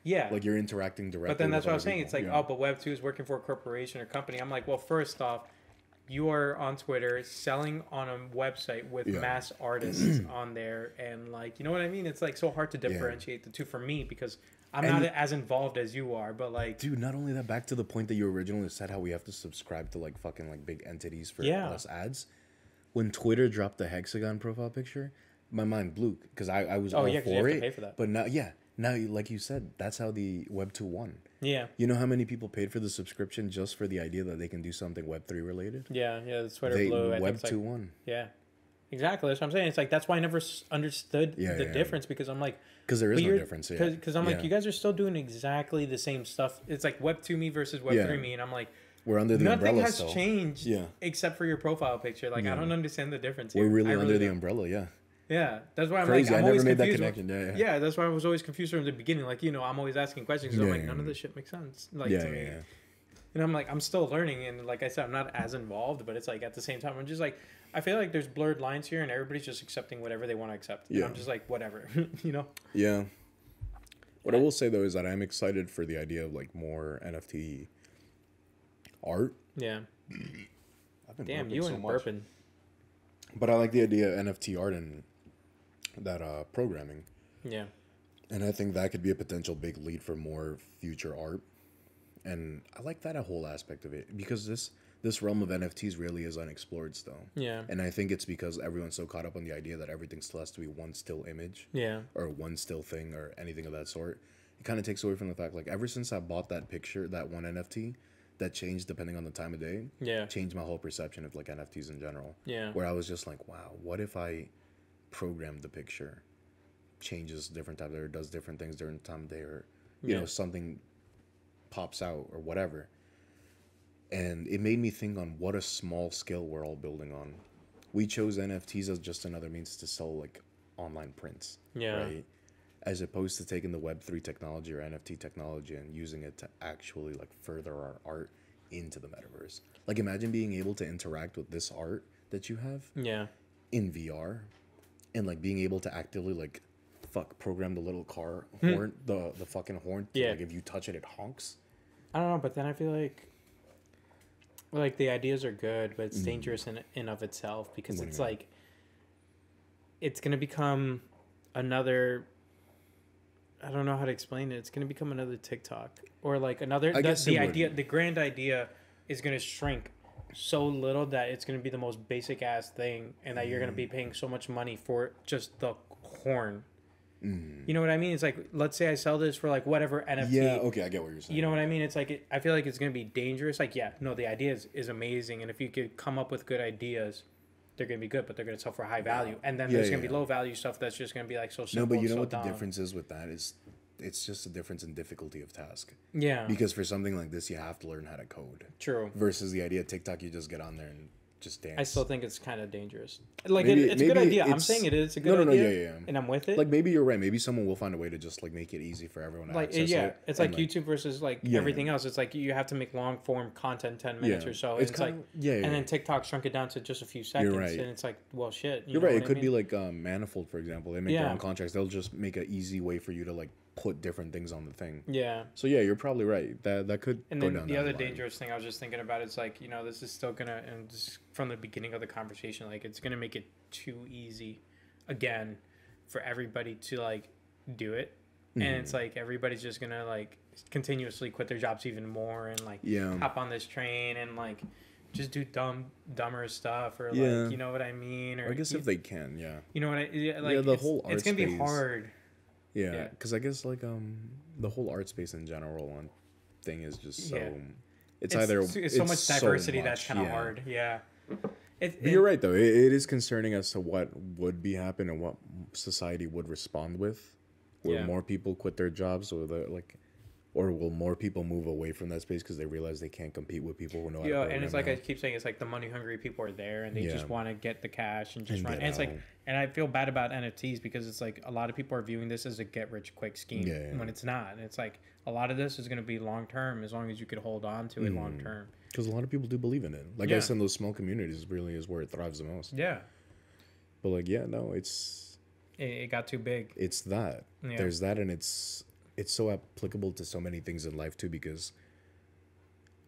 Yeah. Like you're interacting directly. But then that's what I was saying. It's like, but Web 2 is working for a corporation or company. I'm like, well, first off, you are on Twitter selling on a website with mass artists on there. And like, you know what I mean? It's like so hard to differentiate the two for me because I'm not as involved as you are. But like, dude, not only that, back to the point that you originally said how we have to subscribe to like fucking like big entities for less ads. When Twitter dropped the hexagon profile picture, my mind blew because I was all for it. You have to pay for that. But now, now, like you said, that's how the Web 2 won. Yeah. You know how many people paid for the subscription just for the idea that they can do something Web 3 related? Yeah, the Twitter blue. Web 2 won. Yeah. Exactly. That's what I'm saying. It's like, that's why I never understood the difference because I'm like... Because there is no difference. Because I'm like, you guys are still doing exactly the same stuff. It's like Web 2 me versus Web 3 me. And I'm like... We're under the umbrella. Nothing has changed except for your profile picture. Like, I don't understand the difference here. We're really under the umbrella, Yeah, that's why I'm crazy. Like, I'm I never always made confused. That connection. Yeah, that's why I was always confused from the beginning. Like, I'm always asking questions. So I'm like, none of this shit makes sense. Like, to me. And I'm like, I'm still learning. And like I said, I'm not as involved, but it's like at the same time, I'm just like, I feel like there's blurred lines here and everybody's just accepting whatever they want to accept. Yeah. And I'm just like, whatever, Yeah. What I will say though is that I'm excited for the idea of like more NFT art. Yeah. Damn, you and burping. But I like the idea of NFT art and that programming. Yeah. And I think that could be a potential big lead for more future art. And I like that whole aspect of it because this realm of NFTs really is unexplored still. Yeah. And I think it's because everyone's so caught up on the idea that everything still has to be one still image. Yeah. Or one still thing or anything of that sort. It kind of takes away from the fact, like, ever since I bought that picture, that one NFT, that changed depending on the time of day. Yeah. Changed my whole perception of, like, NFTs in general. Yeah. Where I was just like, wow, what if I programmed the picture, changes different times or does different things during the time of day or, you know, something pops out or whatever. And it made me think on what a small scale we're all building on. We chose NFTs as just another means to sell like online prints. Yeah. Right. As opposed to taking the Web3 technology or NFT technology and using it to actually like further our art into the metaverse. Like imagine being able to interact with this art that you have. Yeah. In VR. And like being able to actively like program the little car horn, the fucking horn. To, like if you touch it, it honks. I don't know, but then I feel like the ideas are good, but it's dangerous in of itself because it's like it's gonna become another. I don't know how to explain it. It's gonna become another TikTok or like another. The grand idea is gonna shrink so little that it's going to be the most basic ass thing, and that you're going to be paying so much money for just the horn. You know what I mean? It's like, let's say I sell this for like whatever NFT. Yeah, okay, I get what you're saying. You know what I mean? It's like, I feel like it's going to be dangerous. Like, yeah, no, the idea is amazing. And if you could come up with good ideas, they're going to be good, but they're going to sell for high value. And then there's going to be low value stuff that's just going to be like so simple. No, but you know so what dumb. The difference is with that is it's just a difference in difficulty of task. Yeah. Because for something like this, you have to learn how to code. True. Versus the idea of TikTok, you just get on there and just dance. I still think it's kind of dangerous. Like, it's a good idea. I'm saying it is a good idea. Yeah. And I'm with it. Like, maybe you're right. Maybe someone will find a way to just, like, make it easy for everyone to access it. It's like YouTube versus, like, everything else. It's like you have to make long-form content, 10 minutes or so. It's like... And then TikTok shrunk it down to just a few seconds. You're right. And it's like, well, shit. You're right. It could be, like, Manifold, for example. They make their own contracts. They'll just make an easy way for you to, like, put different things on the thing. Yeah. So yeah, you're probably right. That could and go then down the other dangerous thing I was just thinking about is like, you know, this is still gonna, and just from the beginning of the conversation, like it's gonna make it too easy again for everybody to like do it. And it's like everybody's just gonna like continuously quit their jobs even more and like hop on this train and like just do dumber stuff or like, you know what I mean? Or I guess if they can, you know what the whole art it's gonna be hard. Yeah, because I guess like the whole art space in general and thing is just so it's so much diversity that's kind of hard. Yeah, but you're right though. It is concerning as to what would be happen and what society would respond with. Will more people quit their jobs or will more people move away from that space because they realize they can't compete with people who know how to program and it's like I keep saying, it's like the money hungry people are there and they just want to get the cash and just run. And it's like, and I feel bad about NFTs because it's like a lot of people are viewing this as a get rich quick scheme when it's not. And it's like a lot of this is going to be long term as long as you could hold on to it long term. Because a lot of people do believe in it. Like I said, in those small communities really is where it thrives the most. Yeah. But like, it got too big. It's that. Yeah. There's that, and it's so applicable to so many things in life too because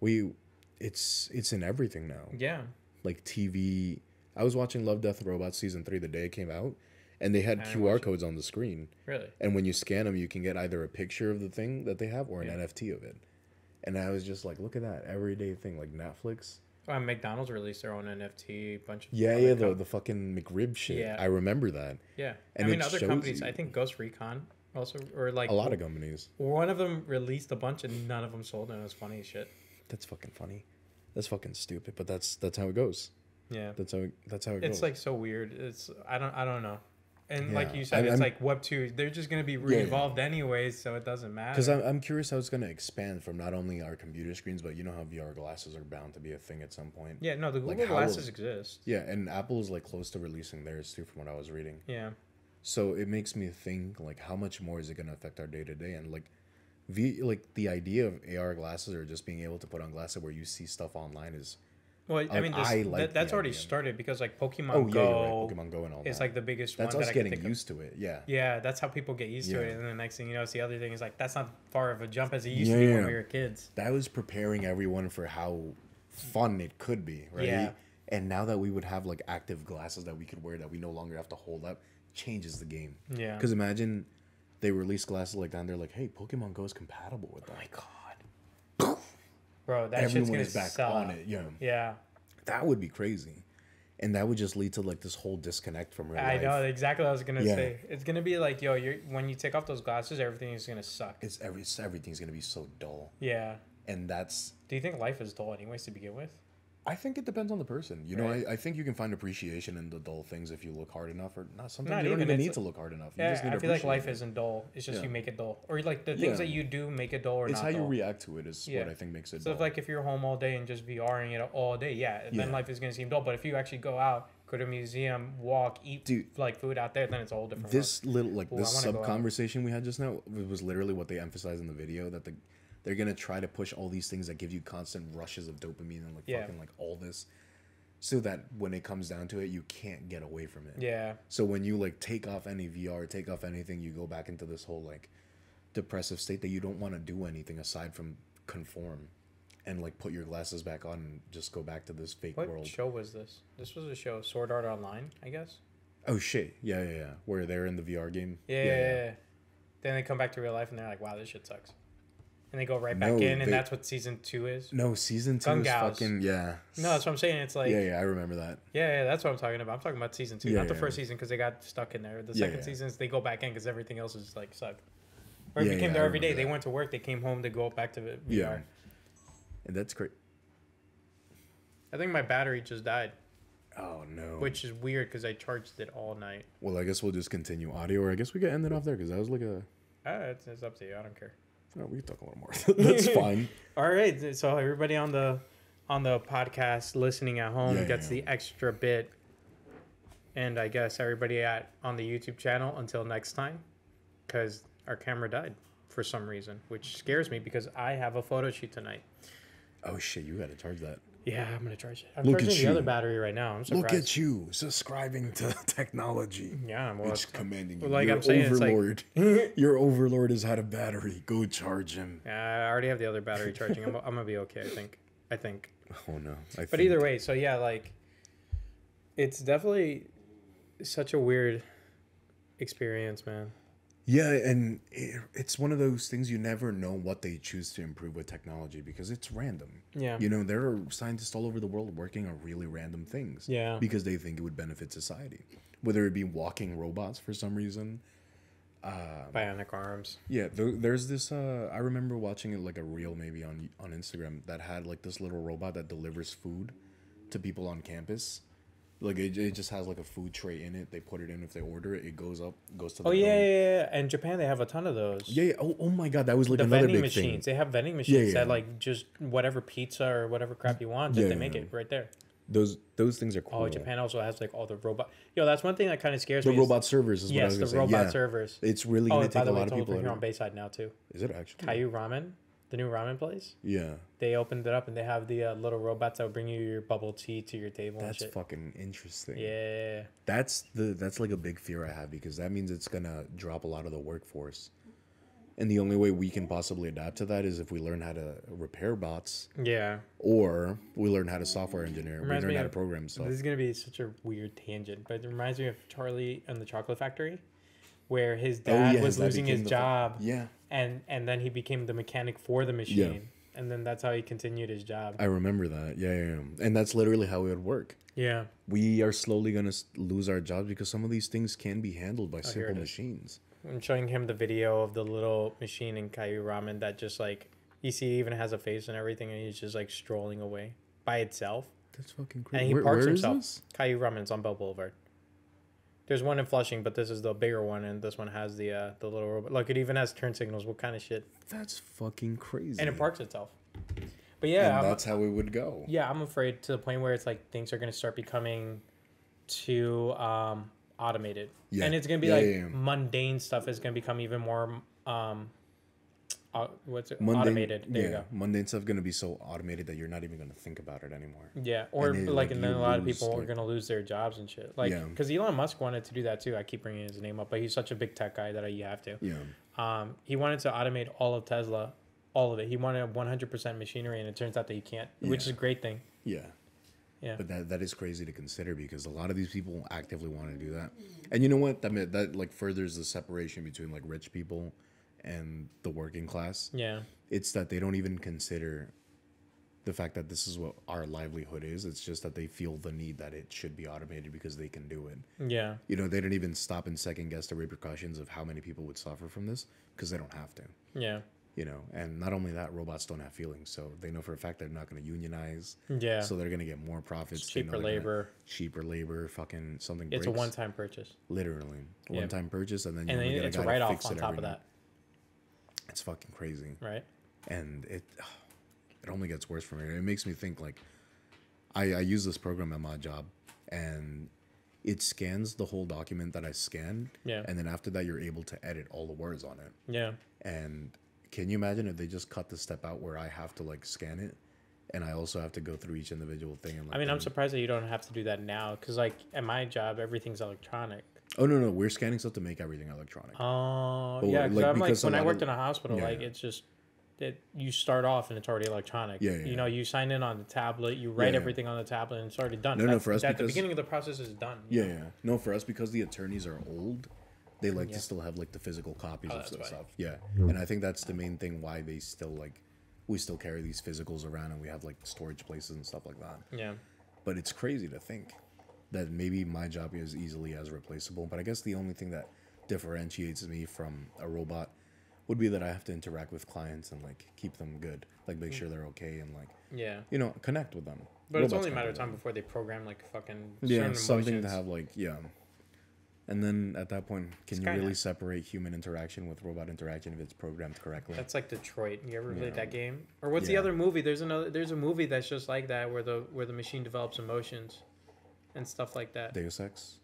it's in everything now. Yeah. Like TV. I was watching Love, Death, Robots season 3 the day it came out, and they had QR codes on the screen. Really? And when you scan them, you can get either a picture of the thing that they have or an NFT of it. And I was just like, look at that everyday thing, like Netflix. McDonald's released their own NFT bunch of the fucking McRib shit. Yeah. I remember that. Yeah. And I mean other companies, I think Ghost Recon also, or like a lot of companies. One of them released a bunch and none of them sold, and it was funny as shit. That's fucking funny. That's fucking stupid, but that's how it goes. Yeah. That's how it goes. It's like so weird. It's I don't know. And like you said, it's like Web 2. They're just going to be re-evolved anyways, so it doesn't matter. Because I'm curious how it's going to expand from not only our computer screens, but you know how VR glasses are bound to be a thing at some point. Yeah, no, the Google glasses exist. Yeah, and Apple is like close to releasing theirs too, from what I was reading. Yeah. So it makes me think like, how much more is it going to affect our day to day? And like, the idea of AR glasses or just being able to put on glasses where you see stuff online is. Well, I mean, that's already started because like Pokemon Go. Pokemon Go and all that. It's like the biggest one. That's us getting used to it. Yeah. Yeah, that's how people get used to it, and then the next thing you know, it's the other thing is like that's not far of a jump as it used to be when we were kids. That was preparing everyone for how fun it could be, right? Yeah. And now that we would have like active glasses that we could wear that we no longer have to hold up, changes the game. Yeah. Because imagine they release glasses like that, and they're like, "Hey, Pokemon Go is compatible with that." Oh my god. Bro, that everyone is back on it. Yeah. That would be crazy. And that would just lead to like this whole disconnect from real life. I know exactly what I was gonna say. It's gonna be like, when you take off those glasses, everything is gonna suck. Everything's gonna be so dull. Yeah. And that's. Do you think life is dull anyways to begin with? I think it depends on the person. You know, I think you can find appreciation in the dull things if you look hard enough, or not. Sometimes you don't even need to look hard enough. You just need I feel like life isn't dull. It's just you make it dull, or like the things that you do make it dull, or it's not. It's how you react to it is what I think makes it. So dull. if you're home all day and just VRing it all day, then life is gonna seem dull. But if you actually go out, go to a museum, walk, eat like food out there, then it's a whole different. This sub conversation we had just now, it was literally what they emphasized in the video, that they're gonna try to push all these things that give you constant rushes of dopamine and like fucking like all this. So that when it comes down to it, you can't get away from it. Yeah. So when you like take off any VR, take off anything, you go back into this whole like depressive state that you don't want to do anything aside from conform, and like put your glasses back on and just go back to this fake world. What show was this? This was a show, Sword Art Online, I guess. Oh shit! Yeah. Where they're in the VR game. Yeah. Then they come back to real life and they're like, "Wow, this shit sucks." and they go right back in, and that's what season 2 is. No, season 2 is fucking No, that's what I'm saying. It's like yeah, I remember that. Yeah, that's what I'm talking about. I'm talking about season 2, not the first season because they got stuck in there. The second season is they go back in because everything else is like sucked. Or it became there every day. They went to work, they came home, they go back to VR. Yeah, and that's great. I think my battery just died. Oh no! Which is weird because I charged it all night. Well, I guess we'll just continue audio, or I guess we could end it off there because that was like a. It's up to you. I don't care. Oh, we can talk a little more. That's fine. All right, so everybody on the podcast listening at home gets the extra bit, and I guess everybody on the YouTube channel until next time, because our camera died for some reason, which scares me because I have a photo shoot tonight. Oh shit! You got to charge that. Yeah, I'm gonna charge it. I'm charging the other battery right now. I'm surprised. Look at you, subscribing to technology. Yeah, well, it's commanding you. Like I'm saying, overlord. It's like your overlord has had a battery. Go charge him. Yeah, I already have the other battery charging. I'm gonna be okay. I think. Oh no! But either way, so yeah, like, it's definitely such a weird experience, man. Yeah, and it's one of those things you never know what they choose to improve with technology because it's random. Yeah. You know, there are scientists all over the world working on really random things. Yeah. Because they think it would benefit society. Whether it be walking robots for some reason. Bionic arms. Yeah, there's this, I remember watching it like a reel maybe on Instagram that had like this little robot that delivers food to people on campus. Like it just has like a food tray in it. They put it in if they order it. It goes to the room. Yeah. And Japan, they have a ton of those. Yeah. Oh my god, that was like another big machines. thing. They have vending machines that like just whatever pizza or whatever crap you want, they make it right there. Those things are cool. Oh, Japan also has like all the robot. Yo, that's one thing that kind of scares me. The robot servers is what I was gonna say. Yes, the robot servers. It's really gonna take a lot of people. Here on Bayside now too. Is it actually? Caillou Ramen, the new ramen place. Yeah. They opened it up and they have the little robots that will bring you your bubble tea to your table. That's and shit. Fucking interesting. Yeah. That's like a big fear I have because that means it's gonna drop a lot of the workforce. And the only way we can possibly adapt to that is if we learn how to repair bots. Yeah. Or we learn how to software engineer. We learn how to program stuff. This is going to be such a weird tangent, but it reminds me of Charlie and the Chocolate Factory, where his dad was losing his job. Yeah. And then he became the mechanic for the machine. Yeah. And then that's how he continued his job. I remember that. Yeah. And that's literally how it would work. Yeah. We are slowly going to lose our jobs because some of these things can be handled by simple machines. I'm showing him the video of the little machine in Caillou Ramen that just like you see it even has a face and everything, and he's just like strolling away by itself. That's fucking crazy. And he parks himself. Caillou Ramen's on Bell Boulevard. There's one in Flushing, but this is the bigger one, and this one has the little robot. Like it even has turn signals. What kind of shit? That's fucking crazy. And it parks itself. But yeah, and that's how it would go. Yeah, I'm afraid to the point where it's like things are gonna start becoming too automated. Yeah. And it's gonna be mundane stuff is gonna become even more automated. There you go. Mundane stuff gonna be so automated that you're not even gonna think about it anymore. Yeah, or and then a lot of people are gonna lose their jobs and shit. Like, because Elon Musk wanted to do that too. I keep bringing his name up, but he's such a big tech guy that you have to. Yeah. He wanted to automate all of Tesla, all of it. He wanted 100% machinery, and it turns out that you can't, which is a great thing. Yeah. Yeah. But that is crazy to consider because a lot of these people actively want to do that. And you know what? That like furthers the separation between like rich people and the working class. Yeah. It's that they don't even consider the fact that this is what our livelihood is. It's just that they feel the need that it should be automated because they can do it. Yeah. You know, they don't even stop and second guess the repercussions of how many people would suffer from this because they don't have to. Yeah. You know, and not only that, robots don't have feelings, so they know for a fact they're not going to unionize. Yeah. So they're going to get more profits. Cheaper labor. Fucking something. It's breaks. A one-time purchase. Literally, one-time purchase, and then it's a write-off on top of that. It's fucking crazy, right? And it only gets worse from here. It makes me think like, I use this program at my job, and it scans the whole document that I scanned. Yeah. And then after that, you're able to edit all the words on it. Yeah. And can you imagine if they just cut the step out where I have to like scan it, and I also have to go through each individual thing? And, like, I mean, I'm surprised that you don't have to do that now, because like at my job, everything's electronic. Oh no, we're scanning stuff to make everything electronic. Oh yeah, like, I'm like when I worked in a hospital, like it's just that you start off and it's already electronic. Yeah. You know, you sign in on the tablet, you write everything on the tablet, and it's already done. No, for us, at the beginning of the process is done. Yeah. No, for us, because the attorneys are old. They like to still have like the physical copies of stuff. Yeah, and I think that's the main thing why they still like we still carry these physicals around and we have like storage places and stuff like that. Yeah. But it's crazy to think that maybe my job is easily as replaceable. But I guess the only thing that differentiates me from a robot would be that I have to interact with clients and like keep them good, like make sure they're okay and like connect with them. But it's only a matter of time before they program like fucking something emotions. to have like and then at that point, can you really separate human interaction with robot interaction if it's programmed correctly? That's like Detroit. You ever played that game? Or what's the other movie? There's a movie that's just like that where the machine develops emotions and stuff like that. Deus Ex?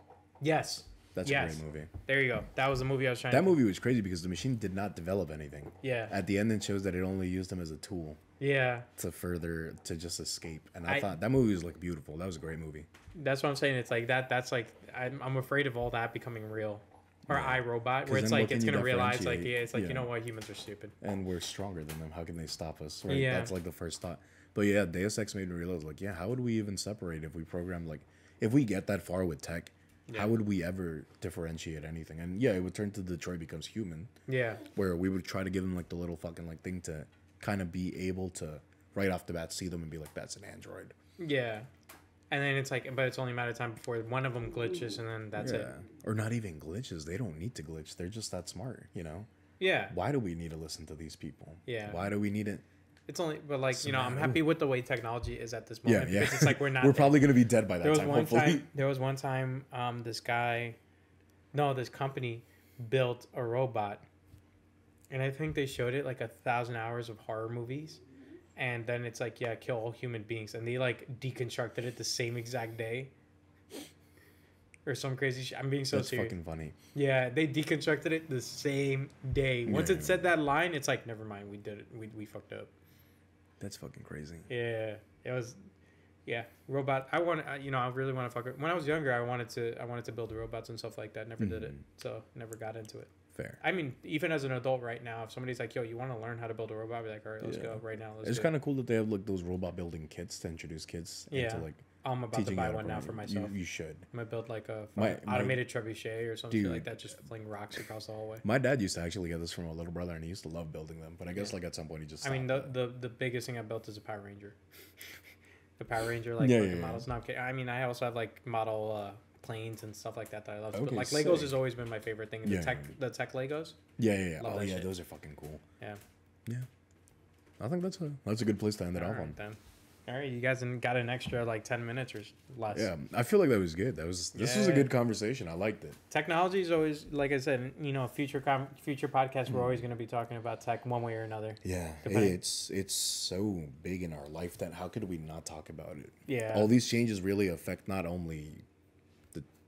Yes. That's a great movie. There you go. That was the movie I was trying to... That movie was crazy because the machine did not develop anything. Yeah. At the end, it shows that it only used him as a tool. Yeah. To just escape. And I thought that movie was like beautiful. That was a great movie. That's what I'm saying. It's like that's like... I'm afraid of all that becoming real. Or iRobot, where it's like it's going to realize like, you know what, humans are stupid. And we're stronger than them. How can they stop us? Right? Yeah. That's like the first thought. But yeah, Deus Ex made me realize like, how would we even separate if we program like... If we get that far with tech... How would we ever differentiate anything? And it would turn to Detroit Becomes Human. Yeah. Where we would try to give them like the little fucking like thing to kind of be able to right off the bat see them and be like, that's an android. Yeah. And then it's like, but it's only a matter of time before one of them glitches and then that's it. Or not even glitches. They don't need to glitch. They're just that smart, you know? Yeah. Why do we need to listen to these people? Yeah. Why do we need it? It's only, but like, I'm happy with the way technology is at this moment. Yeah. Because it's like we're not. We're probably going to be dead by that time, hopefully. There was one time, this company built a robot. And I think they showed it like 1,000 hours of horror movies. And then it's like, kill all human beings. And they like deconstructed it the same exact day. Or some crazy shit. I'm being so serious. That's fucking funny. Yeah, they deconstructed it the same day. Once it said that line, it's like, never mind, we did it. We fucked up. That's fucking crazy. Yeah, it was. Yeah, robot. I really want to fuck it. When I was younger, I wanted to build robots and stuff like that. Never did it, so never got into it. Fair. I mean, even as an adult right now, if somebody's like, "Yo, you want to learn how to build a robot?" I'd be like, "All right, let's go right now." It's kind of cool that they have like those robot building kits to introduce kids. Yeah. Into, like, I'm about to buy one now for myself. You should. I'm gonna build like a automated trebuchet or something like that, just fling rocks across the hallway. My dad used to actually get this from a little brother, and he used to love building them. But I guess like at some point he just. I mean, the biggest thing I built is a Power Ranger. The Power Ranger, the models. Not okay. I mean, I also have like model planes and stuff like that I love. But like Legos has always been my favorite thing. The tech Legos. Yeah. Oh yeah, those are fucking cool. Yeah. Yeah. I think that's a good place to end it off on. Then. All right, you guys got an extra like 10 minutes or less. Yeah, I feel like that was good. This was a good conversation. I liked it. Technology is always, like I said, future podcasts, we're always going to be talking about tech one way or another. Yeah, it's so big in our life that how could we not talk about it? Yeah. All these changes really affect not only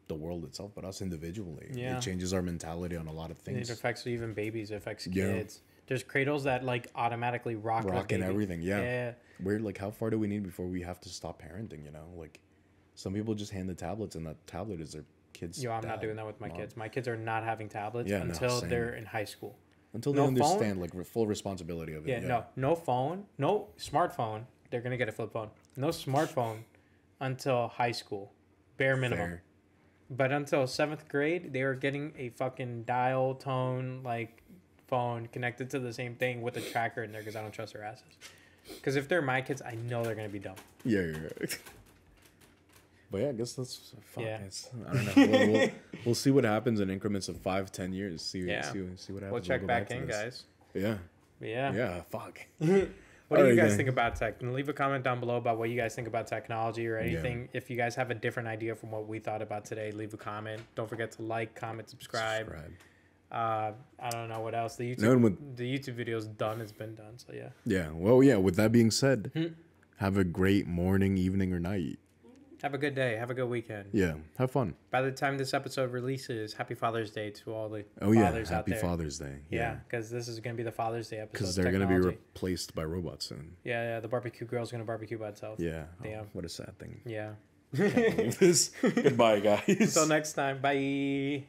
the world itself, but us individually. Yeah. It changes our mentality on a lot of things. It affects even babies. It affects kids. There's cradles that like automatically rock and everything. Yeah. We're like, how far do we need before we have to stop parenting? You know, like some people just hand the tablets, and that tablet is their kids. I'm not doing that with my kids. My kids are not having tablets until they're in high school. Until they understand like full responsibility of it. No phone, no smartphone. They're gonna get a flip phone. No smartphone until high school, bare minimum. Fair. But until 7th grade, they were getting a fucking dial tone like phone connected to the same thing with a tracker in there because I don't trust their asses. Because if they're my kids, I know they're gonna be dumb. Yeah, you're right. But yeah, I guess that's fun. Yeah. I don't know. We'll see what happens in increments of 5-10 years. See what happens. We'll check back in, guys. Yeah. Yeah. Fuck. What do you guys think about tech? And leave a comment down below about what you guys think about technology or anything. If you guys have a different idea from what we thought about today, leave a comment. Don't forget to like, comment, subscribe. I don't know what else. The YouTube video's done. It's been done. So yeah. Yeah. Well, yeah. With that being said, have a great morning, evening, or night. Have a good day. Have a good weekend. Yeah. Have fun. By the time this episode releases, Happy Father's Day to all the fathers out there. Happy Father's Day. Yeah, because this is going to be the Father's Day episode. Because they're going to be replaced by robots soon. Yeah. The barbecue girl's going to barbecue by itself. Yeah. Damn. What a sad thing. Yeah. Can't believe this. Goodbye, guys. Until next time. Bye.